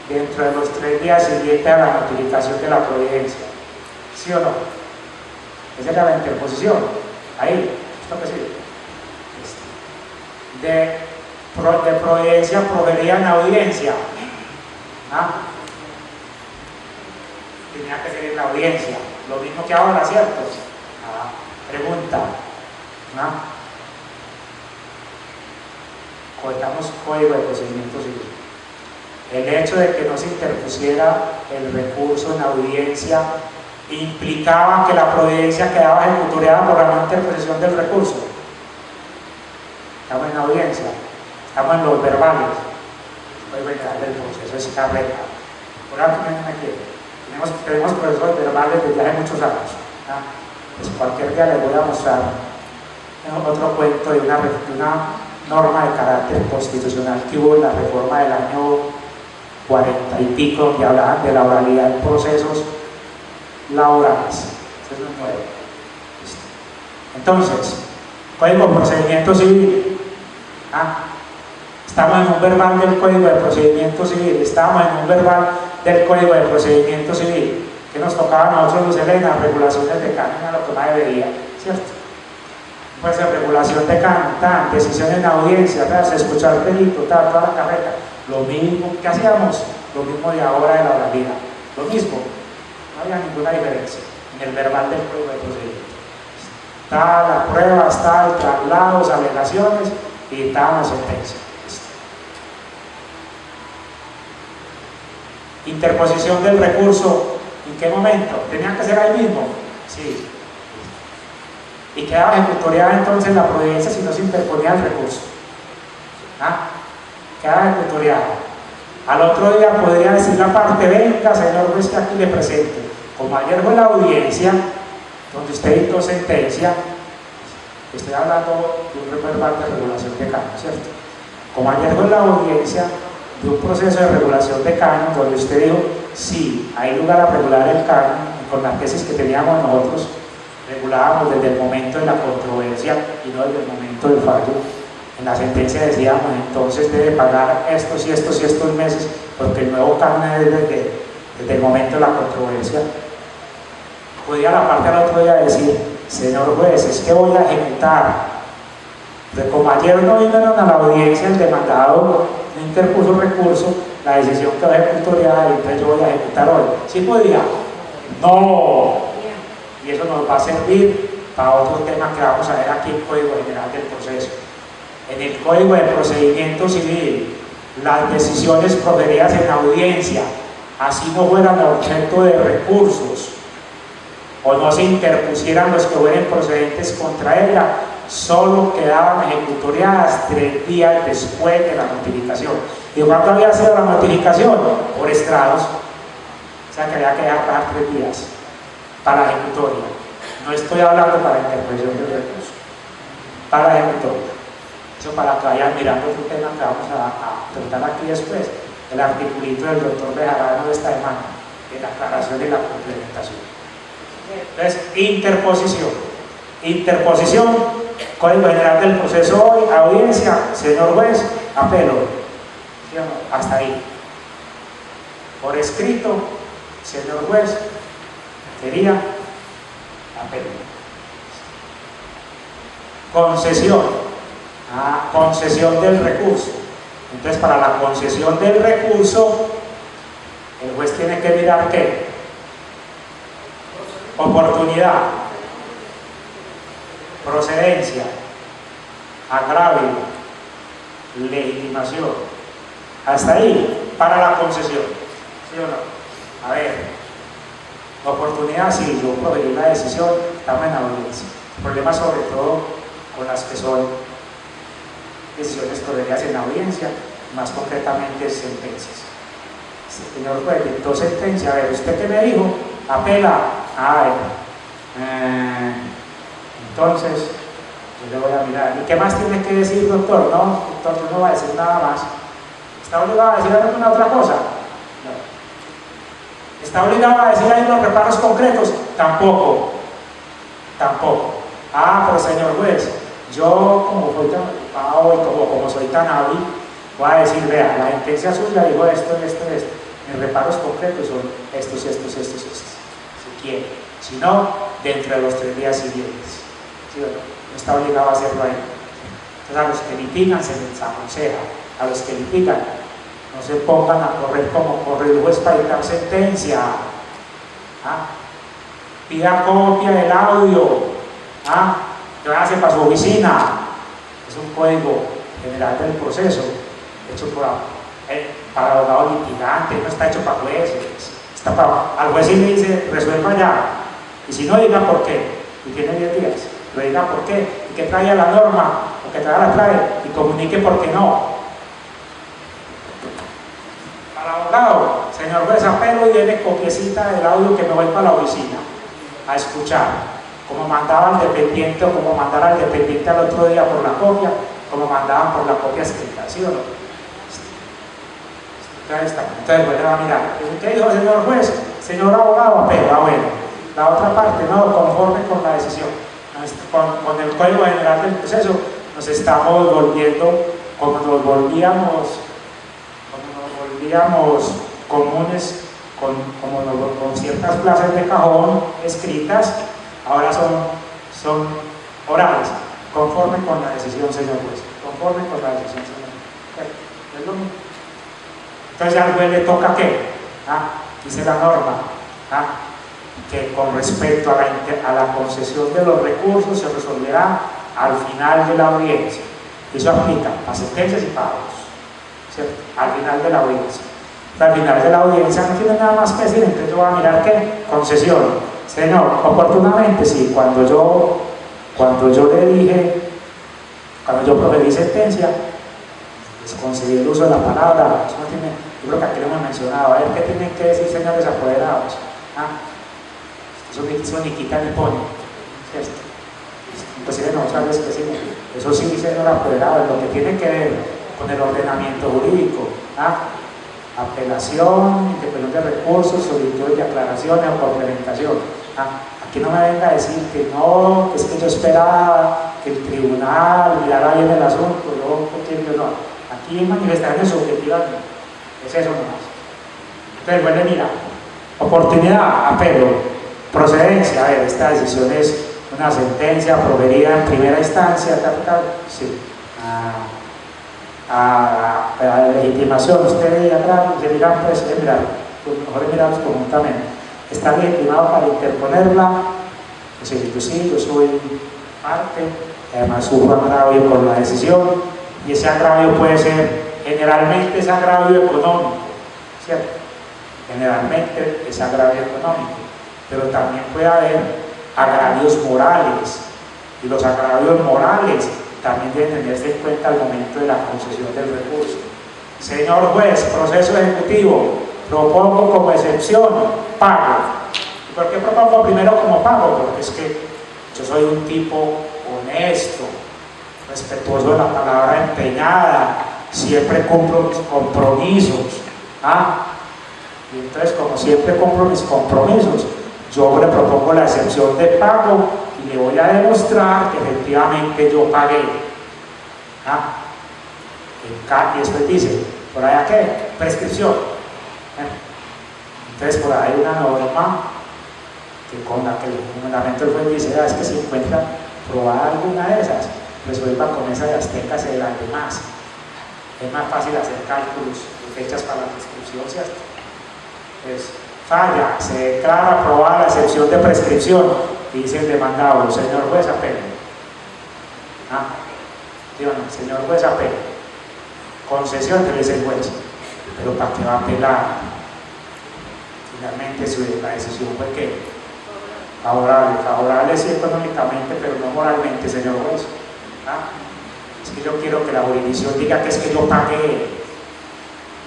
Dentro de los 3 días siguientes a la notificación de la providencia. ¿Sí o no? Esa es la interposición. Ahí, esto que sigue. De providencia proferida en audiencia. Tenía que ser en la audiencia. Lo mismo que ahora, ¿cierto? Pregunta. Cortamos código de procedimiento civil. El hecho de que no se interpusiera el recurso en audiencia implicaba que la providencia quedaba ejecutoriada por la no interposición del recurso. Estamos en audiencia, estamos en los verbales. Código general del proceso es carrera. Por ahora tenemos procesos verbales desde hace muchos años. Pues cualquier día les voy a mostrar otro cuento de una norma de carácter constitucional que hubo en la reforma del año 40 y pico, donde hablaban de la oralidad en procesos laborales. Eso es muy nuevo. Entonces, código de procedimiento civil. Estamos en un verbal del código de procedimiento civil. Estamos en un verbal del código de procedimiento civil. Que nos tocaba a nosotros, Luz Elena, regulaciones de canon, a lo que más debería, ¿cierto? Pues regulación de canon, decisión en audiencia, escuchar perito, toda la carrera. Lo mismo que hacíamos, lo mismo de ahora de la oralidad. Lo mismo, no había ninguna diferencia en el verbal del código de procedimiento. Está la prueba, está el traslado, alegaciones y está la sentencia. Interposición del recurso. ¿En qué momento? ¿Tenía que ser ahí mismo? Sí. ¿Y quedaba ejecutoriada entonces la providencia si no se interponía el recurso? Quedaba ejecutoriada. Al otro día podría decir la parte: venga, señor juez, que aquí le presente. Como ayer fue la audiencia, donde usted dictó sentencia, Estoy hablando de un verbal de regulación de canon, ¿cierto? Como ayer fue la audiencia de un proceso de regulación de canon, donde usted dijo, sí, hay lugar a regular el canon, con la tesis que teníamos nosotros, regulábamos desde el momento de la controversia y no desde el momento del fallo. En la sentencia decíamos, entonces debe pagar estos y estos y estos meses, porque el nuevo canon es desde el momento de la controversia. Podía la parte al otro día decir, señor juez, es que voy a ejecutar. Pero como ayer no vinieron a la audiencia, el demandado no interpuso recurso, la decisión quedó ejecutoriada y entonces yo voy a ejecutar hoy. ¿Sí podía? No. Y eso nos va a servir para otro tema que vamos a ver aquí en el Código General del Proceso. En el Código de Procedimiento Civil, las decisiones proferidas en audiencia, así no fueran objeto de recursos o no se interpusieran los que fueran procedentes contra ella, solo quedaban ejecutoriadas 3 días después de la notificación. ¿Y cuánto había sido la notificación? Por estrados. O sea que había que dejar pasar 3 días para la ejecutoria. No estoy hablando para la interpretación del recurso, para la ejecutoria. Eso para que vayan mirando otro tema que vamos a tratar aquí después, el articulito del doctor Bejarano de esta semana, de la aclaración y la complementación. Entonces, interposición. Interposición, Código General del Proceso hoy, audiencia, señor juez, apelo. ¿Sí o no? Hasta ahí. Por escrito, señor juez, sería apelo. Concesión. Concesión del recurso. Entonces, para la concesión del recurso, el juez tiene que mirar ¿qué? Oportunidad, procedencia, agravio, legitimación. Hasta ahí, para la concesión. ¿Sí o no? A ver, oportunidad, sí, yo proveí la decisión, estamos en audiencia. El problema sobre todo con las que son decisiones provenidas en la audiencia, más concretamente sentencias. Señor juez, dictó sentencia, a ver, ¿usted qué me dijo? Apela. Entonces, yo le voy a mirar. ¿Y qué más tiene que decir, doctor? No, doctor, no va a decir nada más. ¿Está obligado a decir alguna otra cosa? No. ¿Está obligado a decir ahí los reparos concretos? Tampoco. Tampoco. Pero señor juez, yo como soy tan ocupado y como soy tan hábil, voy a decir, vea, la sentencia suya dijo esto. Mis reparos concretos son estos. Si quiere. Si no, dentro de los 3 días siguientes. ¿Sí o no? No está obligado a hacerlo ahí. Entonces a los que litigan se les aconseja, a los que litigan no se pongan a correr como corre el juez para dictar sentencia. Pida copia del audio. Que hace para su oficina. Es un código general del proceso hecho para abogados litigantes, no está hecho para jueces. Al juez sí le dice resuelva ya, y si no, diga por qué, y tiene 10 días, lo diga por qué, y que traiga la norma, o que traiga la trae, y comunique por qué no. Al abogado, señor juez, apelo y dele copiecita del audio que me voy para la oficina a escuchar, como mandaba al dependiente, o como mandara al dependiente al otro día por la copia, como mandaban por la copia escrita, ¿sí o no? Entonces, bueno, va a mirar. ¿Qué dijo el señor juez? Señor abogado, apelo. Bueno. La otra parte, no, conforme con la decisión. Con el Código General del Proceso, nos estamos volviendo, como nos volvíamos comunes con ciertas clases de cajón escritas, ahora son orales, conforme con la decisión, señor juez. Conforme con la decisión, señor juez. ¿Es lo mismo? Entonces al juez le toca ¿qué? Dice la norma que con respecto a la concesión de los recursos se resolverá al final de la audiencia. Eso aplica a sentencias y pagos, ¿cierto? Al final de la audiencia. Al final de la audiencia no tiene nada más que decir, entonces yo voy a mirar ¿qué? Concesión. Señor, oportunamente sí, cuando yo le dije, cuando yo proferí sentencia, conseguir el uso de la palabra, eso no tiene, yo creo que aquí lo hemos mencionado. A ver, ¿qué tienen que decir, señores apoderados? Eso ni quita ni pone, ¿cierto? inclusive nosotros les decimos, eso sí, señor apoderado, en lo que tiene que ver con el ordenamiento jurídico, apelación, interpretación de recursos, solicitudes de aclaraciones o complementación. Aquí no me venga a decir que no, que es que yo esperaba que el tribunal mirara bien el asunto, yo entiendo, no. Aquí manifestaciones subjetivas no, es eso nomás. Entonces, bueno, mira, oportunidad, apelo, procedencia, a ver, esta decisión es una sentencia proferida en primera instancia, tal, sí. A la legitimación, ustedes atrás se dirán, pues, mirar, mejor mirarlos conjuntamente. Está legitimado para interponerla, es decir, yo soy parte, además hubo agravio con la decisión, y ese agravio puede ser, generalmente es agravio económico, ¿cierto? Generalmente es agravio económico, pero también puede haber agravios morales, y los agravios morales también deben tenerse en cuenta al momento de la concesión del recurso. Señor juez, proceso ejecutivo, propongo como excepción pago. ¿Y por qué propongo primero como pago? Porque es que yo soy un tipo honesto, respetuoso de la palabra empeñada, siempre cumplo mis compromisos. Y entonces, como siempre cumplo mis compromisos, yo le propongo la excepción de pago y le voy a demostrar que efectivamente yo pagué. Y después dice, ¿por allá qué? Prescripción. Entonces, por ahí hay una norma que con la que el fundamento del juez dice, es que si encuentra probada alguna de esas, resuelva con esa de aztecas y de las demás. Es más fácil hacer cálculos de fechas para la prescripción, ¿cierto? Pues falla, se declara aprobada la excepción de prescripción y dice el demandado, señor juez, apele. Señor juez, apele. Concesión debe ser juez, pero ¿para qué va a apelar? Finalmente la decisión fue que favorable sí económicamente, pero no moralmente, señor juez. Es que yo quiero que la jurisdicción diga que es que yo pagué,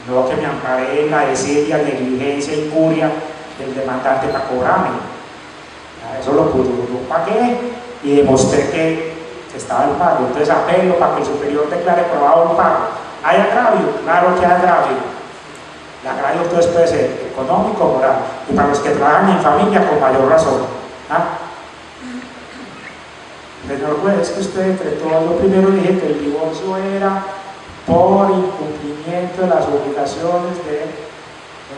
no que me amparé en la desidia, negligencia, incuria del demandante para cobrarme. Eso lo pude, yo pagué y demostré que estaba el pago. Entonces apelo para que el superior declare probado el pago. ¿Hay agravio? Claro que hay agravio. El agravio entonces puede ser económico o moral. Y para los que trabajan en familia, con mayor razón. Señor juez, es que usted decretó, yo primero dije que el divorcio era por incumplimiento de las obligaciones de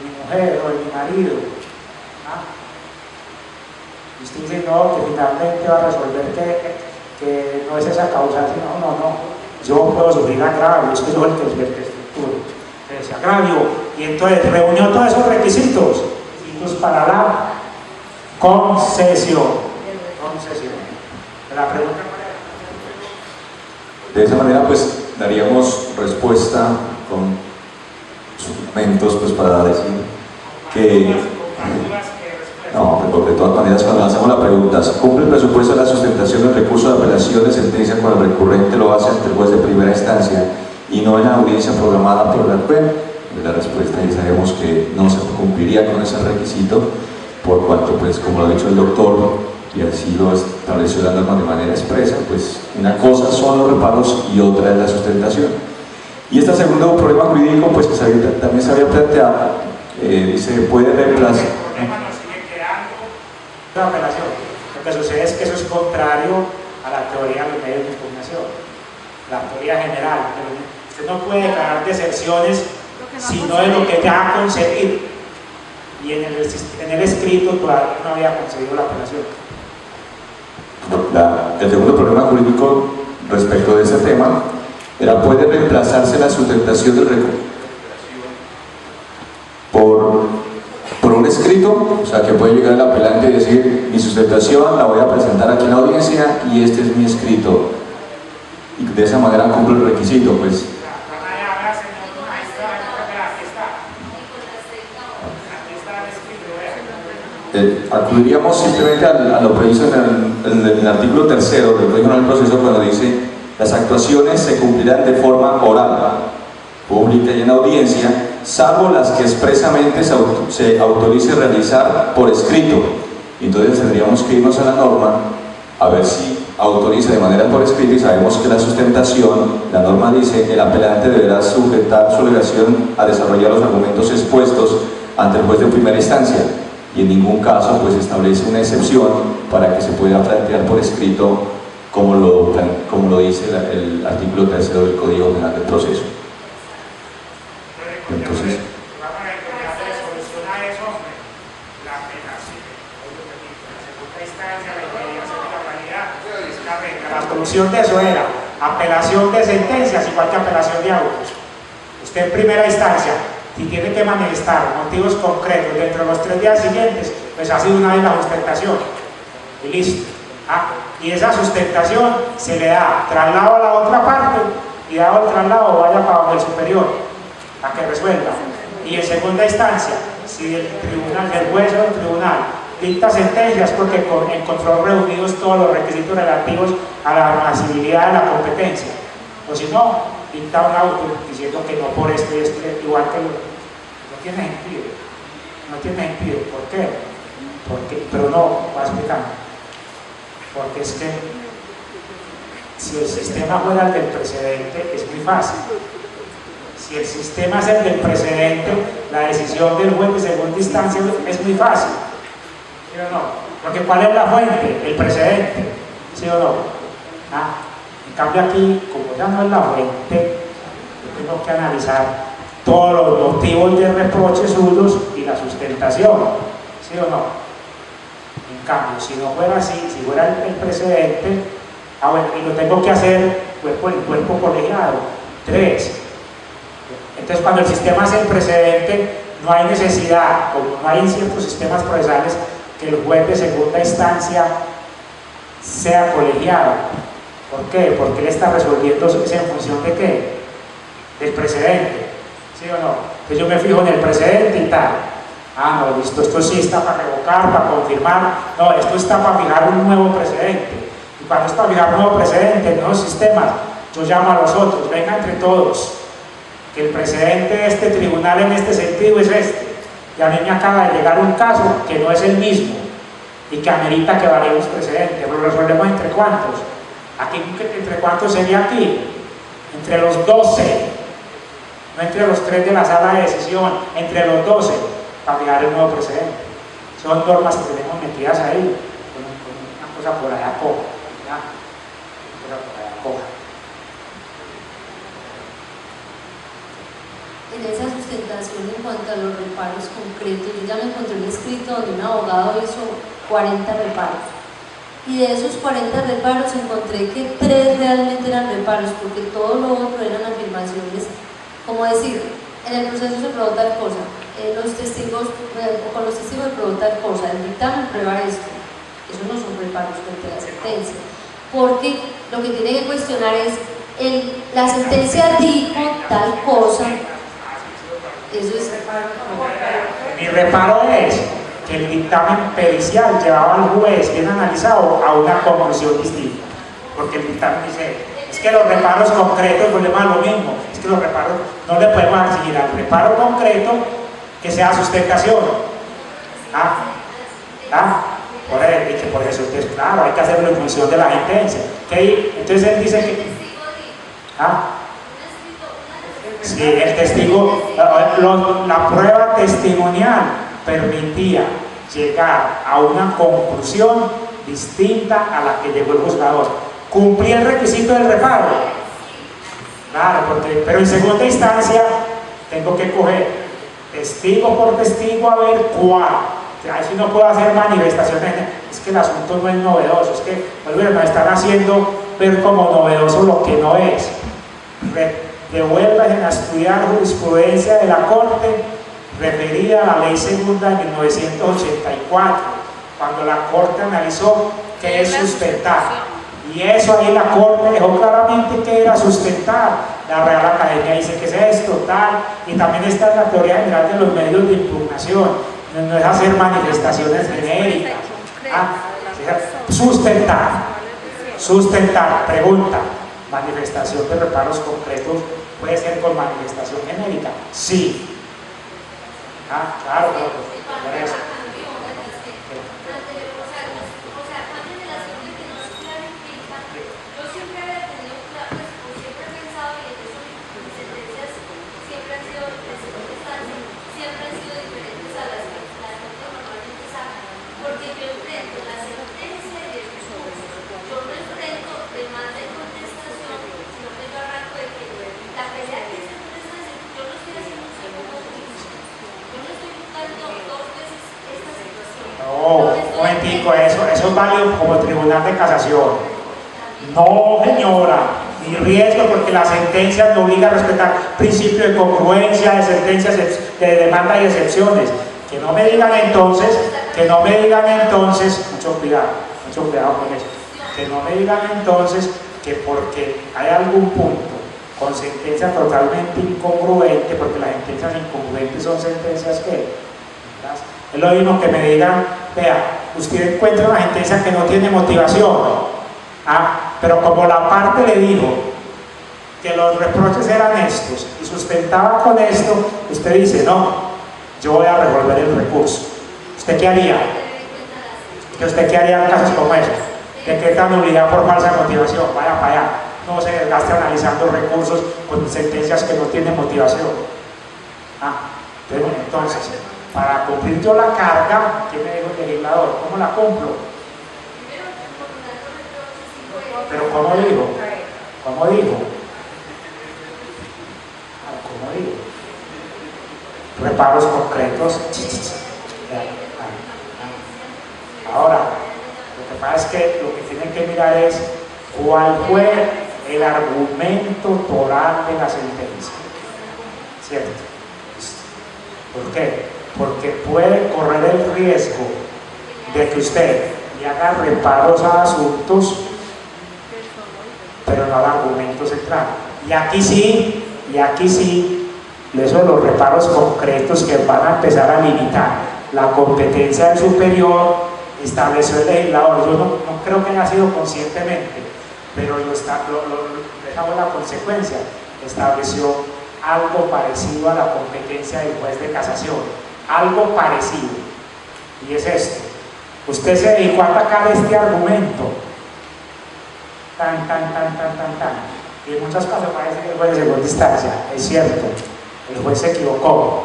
mi mujer o de mi marido. Y usted dice, no, que finalmente va a resolver que no es esa causa, sino, no. Yo puedo sufrir agravio, es que yo soy el que estructura. Entonces, agravio, y entonces reunió todos esos requisitos para la concesión. La pregunta. De esa manera, pues, daríamos respuesta con argumentos, pues, para decir que... No, pero de todas maneras, cuando hacemos la pregunta, ¿se cumple el presupuesto de la sustentación del recurso de apelación de sentencia cuando el recurrente lo hace ante el juez de primera instancia y no en la audiencia programada por la juez? La respuesta ya sabemos que no se cumpliría con ese requisito, por cuanto, pues, como lo ha dicho el doctor, y así lo estableció la norma de manera expresa, pues una cosa son los reparos y otra es la sustentación. Y este segundo problema jurídico, pues que también se había planteado, se puede reemplazar. La apelación. Lo que sucede es que eso es contrario a la teoría de los medios de impugnación, la teoría general. Usted no puede declarar deserciones sino de lo que ya ha concedido. Y en el escrito todavía no había concedido la apelación. El segundo problema jurídico respecto de ese tema era: ¿puede reemplazarse la sustentación del recurso por un escrito? O sea, que puede llegar el apelante y decir: mi sustentación la voy a presentar aquí en la audiencia y este es mi escrito, y de esa manera cumple el requisito, pues. Acudiríamos simplemente a lo previsto en el artículo 3 del Código Penal del Proceso, cuando dice: las actuaciones se cumplirán de forma oral, pública y en audiencia, salvo las que expresamente se autorice realizar por escrito. Entonces tendríamos que irnos a la norma a ver si autoriza de manera por escrito, y sabemos que la sustentación, la norma dice, el apelante deberá sujetar su alegación a desarrollar los argumentos expuestos ante el juez de primera instancia, y en ningún caso pues establece una excepción para que se pueda plantear por escrito como lo dice el artículo 3 del Código Penal del Proceso. Entonces, la solución de eso era apelación de sentencias igual que apelación de autos. Usted en primera instancia, si tiene que manifestar motivos concretos dentro de los 3 días siguientes, pues ha sido una vez la sustentación y listo. Y esa sustentación se le da traslado a la otra parte, y dado el traslado vaya para el superior a que resuelva. Y en segunda instancia, si el juez o el tribunal dicta sentencias porque encontró reunidos todos los requisitos relativos a la admisibilidad de la competencia, o si no, dicta un auto diciendo que no por esto y esto, igual que no tiene sentido. No tiene sentido. ¿Por qué? Pero no, voy a explicar. Porque es que si el sistema fuera el del precedente, es muy fácil. Si el sistema es el del precedente, la decisión del juez de segunda instancia es muy fácil. ¿Sí o no? Porque ¿cuál es la fuente? El precedente. ¿Sí o no? En cambio aquí, como ya no es la fuente, yo tengo que analizar todos los motivos de reproche suyos y la sustentación. ¿Sí o no? En cambio, si no fuera así, si fuera el precedente, bueno, y lo tengo que hacer pues, el cuerpo colegiado. 3. Entonces, cuando el sistema es el precedente, no hay necesidad, como no hay en ciertos sistemas procesales, que el juez de segunda instancia sea colegiado. ¿Por qué? Porque él está resolviendo en función de ¿qué? Del precedente. ¿Sí o no? Entonces yo me fijo en el precedente y tal. No, listo, esto sí está para revocar, para confirmar. No, esto está para fijar un nuevo precedente. Y cuando está para fijar un nuevo precedente en nuevos sistemas, yo llamo a los otros, venga entre todos, que el precedente de este tribunal en este sentido es este. Y a mí me acaba de llegar un caso que no es el mismo y que amerita que variemos precedentes. Lo resolvemos entre cuántos. Aquí, ¿entre cuántos sería aquí? Entre los 12, no entre los 3 de la sala de decisión, entre los 12, para fijar el nuevo precedente. Son normas que tenemos metidas ahí, con una cosa por allá coja. Una cosa por allá coja. En esa sustentación en cuanto a los reparos concretos, yo ya me encontré un escrito donde un abogado hizo 40 reparos, y de esos 40 reparos encontré que 3 realmente eran reparos, porque todo lo otro eran afirmaciones, como decir, en el proceso se probó tal cosa, los testigos, con los testigos se probó tal cosa, el dictamen prueba esto. Eso no son reparos frente a la sentencia, porque lo que tiene que cuestionar es la sentencia dijo tal cosa. Eso es reparo. Mi reparo es que el dictamen pericial llevaba al juez bien analizado a una conclusión distinta, porque el dictamen dice, es que los reparos concretos, volvemos a lo mismo, es que los reparos no le podemos exigir al reparo concreto que sea sustentación. Por eso, entonces, claro, hay que hacerlo en función de la sentencia. Entonces él dice que sí, el testigo, la prueba testimonial permitía llegar a una conclusión distinta a la que llegó el juzgador. ¿Cumplía el requisito del reparo? Claro, pero en segunda instancia tengo que coger testigo por testigo a ver cuál. Si no puedo hacer manifestaciones, es que el asunto no es novedoso, es que me están haciendo ver como novedoso lo que no es. Devuelvan a estudiar jurisprudencia de la Corte referida a la Ley Segunda de 1984, cuando la Corte analizó qué es sustentar. Y eso ahí la Corte dejó claramente que era sustentar. La Real Academia dice que es esto, tal, y también está en la teoría general de los medios de impugnación. No es hacer manifestaciones genéricas. Sustentar, pregunta. Manifestación de reparos concretos puede ser con manifestación genérica. Sí. Claro, por eso. momentico, eso es válido como tribunal de casación. No, señora, ni riesgo, porque la sentencia me obliga a respetar principio de congruencia, de sentencias, de demanda y excepciones. Que no me digan entonces, mucho cuidado con eso, que no me digan entonces que porque hay algún punto con sentencia totalmente incongruente, porque las sentencias incongruentes son sentencias que, ¿verdad? Es lo mismo que me digan, vea, usted encuentra una sentencia que no tiene motivación, pero como la parte le dijo que los reproches eran estos y sustentaba con esto, usted dice, no, yo voy a revolver el recurso. ¿Usted qué haría? ¿Usted qué haría en casos como esos? Decretan nulidad por falsa motivación, vaya para allá. No se desgaste analizando recursos con sentencias que no tienen motivación. Entonces, para cumplir yo la carga, ¿qué me dijo el legislador? ¿Cómo la cumplo? Pero ¿cómo dijo? ¿Cómo dijo? ¿Cómo dijo? Reparos concretos. Ahora, lo que pasa es que lo que tienen que mirar es cuál fue el argumento toral de la sentencia, ¿cierto? ¿Por qué? Porque puede correr el riesgo de que usted le haga reparos a asuntos, pero no al argumento central. Y aquí sí, eso de los reparos concretos que van a empezar a limitar la competencia del superior, estableció el legislador. Yo no creo que haya sido conscientemente, pero dejamos la consecuencia, estableció algo parecido a la competencia del juez de casación, algo parecido, y es esto: usted se dedicó a atacar este argumento, y en muchos casos parece que el juez de segunda instancia, es cierto, el juez se equivocó,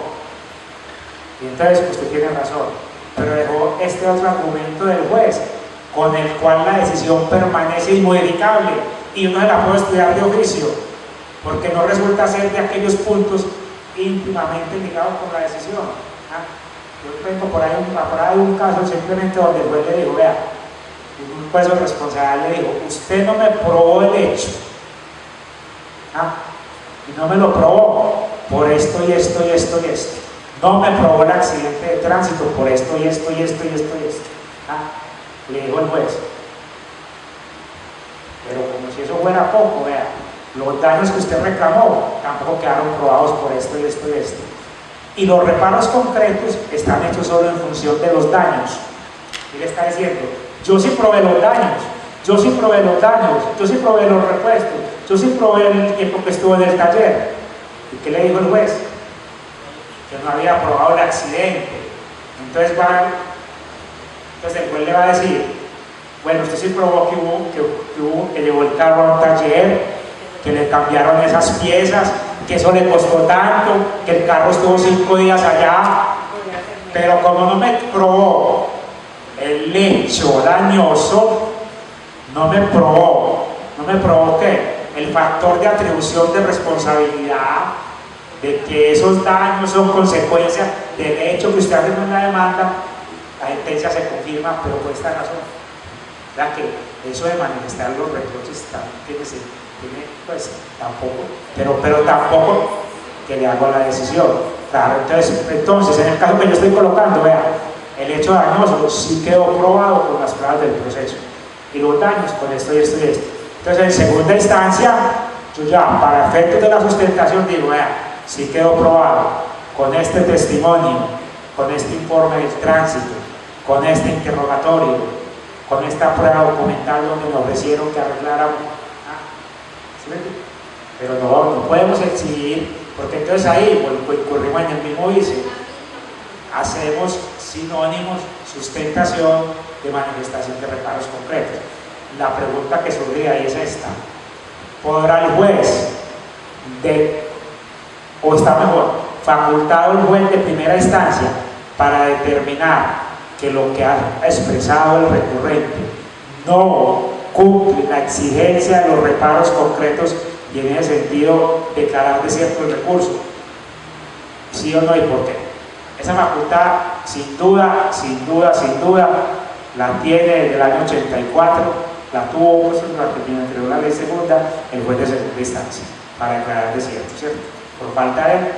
y entonces usted tiene razón, pero dejó este otro argumento del juez, con el cual la decisión permanece inmodificable y uno se la puede estudiar de oficio, porque no resulta ser de aquellos puntos íntimamente ligados con la decisión. Yo tengo por ahí un caso simplemente donde el juez le dijo, vea, un juez responsable le dijo, usted no me probó el hecho, y no me lo probó por esto y esto y esto y esto, no me probó el accidente de tránsito por esto y esto y esto y esto y esto. Le dijo el juez, pero como si eso fuera poco, vea, los daños que usted reclamó tampoco quedaron probados por esto y esto y esto, y los reparos concretos están hechos solo en función de los daños. Y le está diciendo, yo sí probé los daños, yo sí probé los repuestos, yo sí probé el tiempo que estuvo en el taller. ¿Y qué le dijo el juez? Que no había probado el accidente. Entonces el juez le va a decir, bueno, usted sí probó que llevó el carro a un taller, que le cambiaron esas piezas, que eso le costó tanto, que el carro estuvo 5 días allá, pero como no me probó el hecho dañoso, no me probó ¿qué? El factor de atribución de responsabilidad, de que esos daños son consecuencia del hecho que usted afirma en la demanda. La sentencia se confirma, pero por esta razón. ¿Verdad que eso de manifestar los reproches también tiene pues tampoco, pero tampoco que le hago la decisión? Claro, entonces en el caso que yo estoy colocando, vea, el hecho dañoso sí quedó probado con las pruebas del proceso, y los daños con esto y esto y esto. Entonces en segunda instancia, yo ya para efectos de la sustentación digo, vea, sí quedó probado con este testimonio, con este informe del tránsito, con este interrogatorio, con esta prueba documental donde me ofrecieron que arregláramos. Pero no podemos exigir, porque entonces ahí incurrimos en el mismo vicio. Hacemos sinónimos, sustentación de manifestación de reparos concretos. La pregunta que surge ahí es esta: ¿podrá el juez o está mejor facultado el juez de primera instancia para determinar que lo que ha expresado el recurrente no cumple la exigencia de los reparos concretos y en ese sentido declarar desierto el recurso? ¿Sí o no, y por qué? Esa facultad sin duda la tiene desde el año 84, la tuvo pues, durante que me entregó la ley segunda, el juez de segunda instancia, para declarar desierto, ¿cierto? Por falta de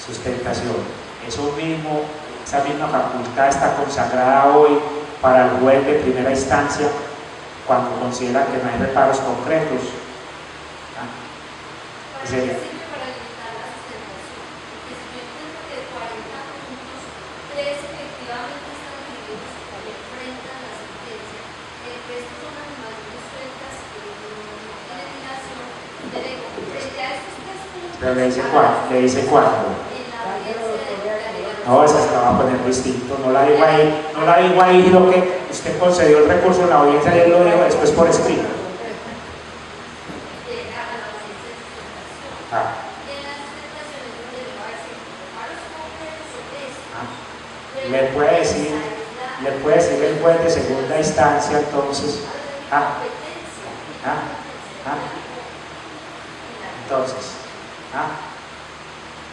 sustentación. Eso mismo, esa misma facultad está consagrada hoy para el juez de primera instancia cuando considera que no hay reparos concretos. Sería. Pero le dice cuándo. No, esa se la va a poner distinto, no la digo ahí lo que usted concedió el recurso en la audiencia y él lo dijo después por escrito. Le puede decir el juez de segunda instancia entonces. Entonces,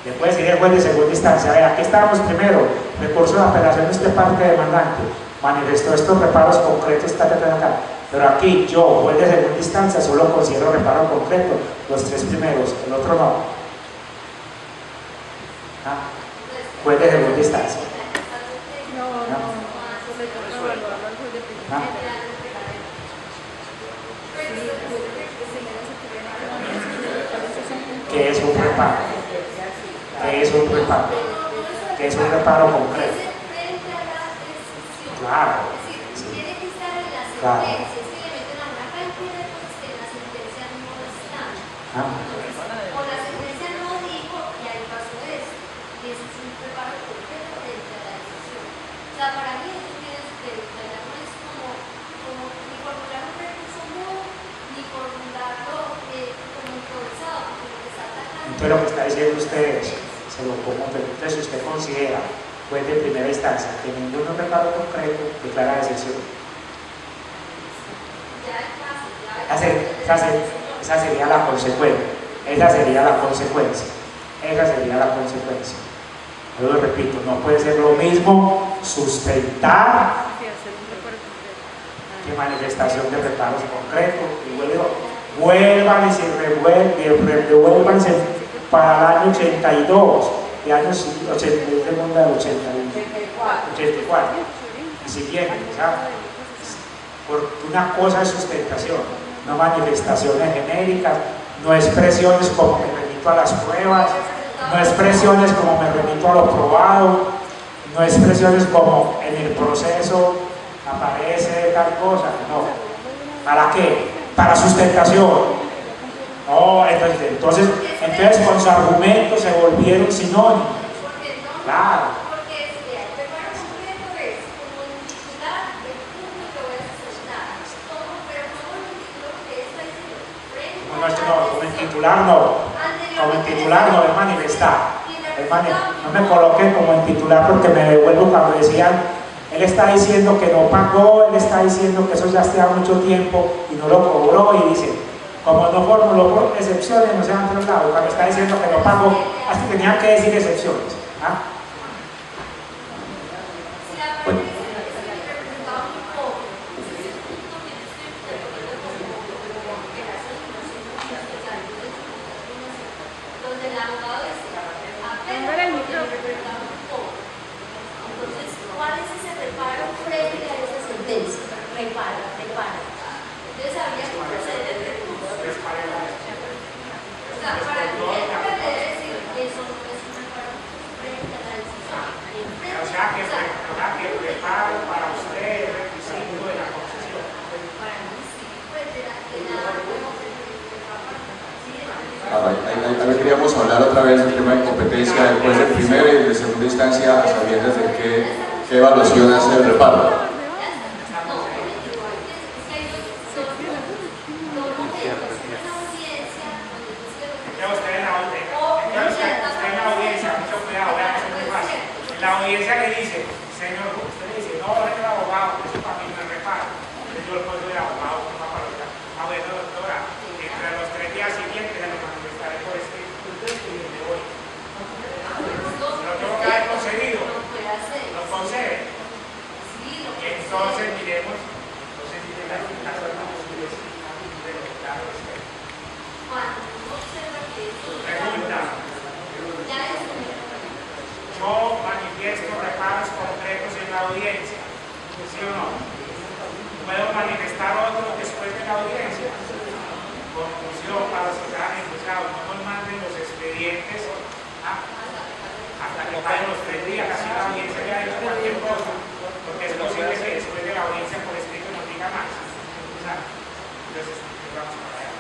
le puede decir el juez de segunda instancia, a ver, aquí estábamos primero, recurso de apelación de este parte demandante, manifestó estos reparos concretos, pero aquí yo, juez de segunda instancia, solo considero reparo concreto, los 3 primeros, el otro no. Juez de segunda instancia. ¿Qué es un reparo? ¿Qué es un reparo? ¿Qué es un reparo concreto? Claro. Claro. Entonces lo que está diciendo usted es, se lo pongo, entonces si usted considera, juez de primera instancia, que ningún reparo concreto declara deserción. Esa sería la consecuencia. Esa sería la consecuencia. Yo lo repito, no puede ser lo mismo sustentar que manifestación de reparos concretos. Y vuelvan y se revuélvanse para el año 82, el año 84 y siguiente, ¿sabes? Porque una cosa es sustentación, no manifestaciones genéricas, no expresiones como me remito a las pruebas, no expresiones como me remito a lo probado, no expresiones como en el proceso aparece tal cosa, no. ¿Para qué? Para sustentación. No, entonces con su argumento se volvieron sinónimos. Claro. Como en titular no, es manifestar. No me coloquen como en titular porque me devuelvo cuando decían, él está diciendo que no pagó, él está diciendo que eso ya está mucho tiempo y no lo cobró y dice, como no formuló por excepciones, no se han trasladado, cuando está diciendo que no pagó, hasta tenían que decir excepciones. Bueno. Ahí queríamos hablar otra vez del tema de competencia del juez de primera y de segunda instancia, a sabiendas de qué evaluación hace el reparo. La audiencia le dice, señor, usted le dice, no, es el abogado, eso para mí no es reparo. Entonces yo el puesto de abogado, una palabra. Bueno, doctora, entre los 3 días siguientes se lo manifestaré por escrito de hoy. Lo tengo que haber concedido. Lo concede. Y Entonces miremos, no sé si tiene algún caso de preguntar. Pregunta. Yo manifiesto reparos concretos en la audiencia, ¿sí o no? ¿Puedo manifestar otros después de la audiencia? Conclusión para los que están en juzgado, no nos manden los expedientes hasta que pasen los 3 días, así la audiencia ya ha hecho cualquier cosa, porque es posible que después de la audiencia por escrito nos diga más. Entonces, vamos para allá.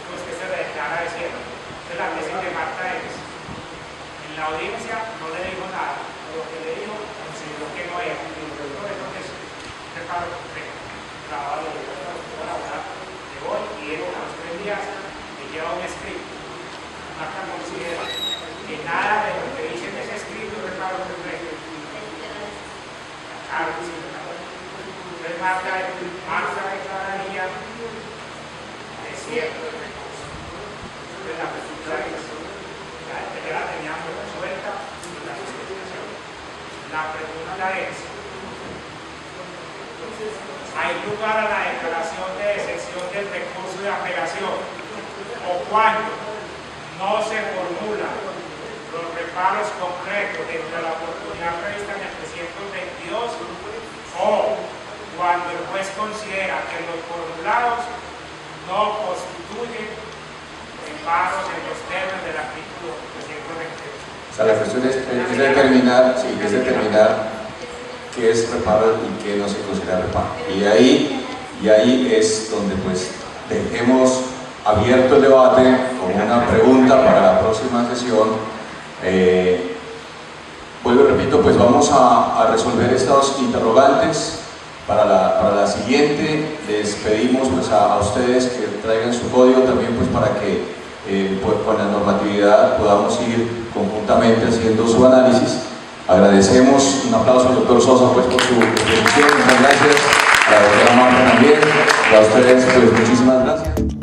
Pues que se le declara de cierre. Entonces la tesis de Marta es, en la audiencia no le dijo nada, lo que le dijo consideró que no era. Por eso es reparo concreto. Trabajo de hoy y él a los 3 días le lleva un escrito. Marta considera que nada de lo que dice en ese escrito es reparo concreto. Claro que sí. Entonces Marta declararía desierto de recurso. Entonces la pregunta es, ya la teníamos resuelta en la justificación. La pregunta es, ¿hay lugar a la declaración de excepción del recurso de apelación? ¿O cuando no se formulan los reparos concretos dentro de la oportunidad prevista en el 322? ¿O cuando el juez considera que los formulados no constituyen reparos en los términos del artículo 322? O sea, la cuestión es determinar, sí, es determinar qué es reparo y qué no se considera reparo. Y ahí es donde pues dejemos abierto el debate con una pregunta para la próxima sesión. Vuelvo y repito, pues vamos a resolver estos interrogantes. Para la siguiente les pedimos pues a ustedes que traigan su código también pues para que pues, con la normatividad podamos ir conjuntamente haciendo su análisis. Agradecemos, un aplauso al doctor Sosa pues, por su intervención, muchas gracias, a la doctora Marta también, y a ustedes pues muchísimas gracias.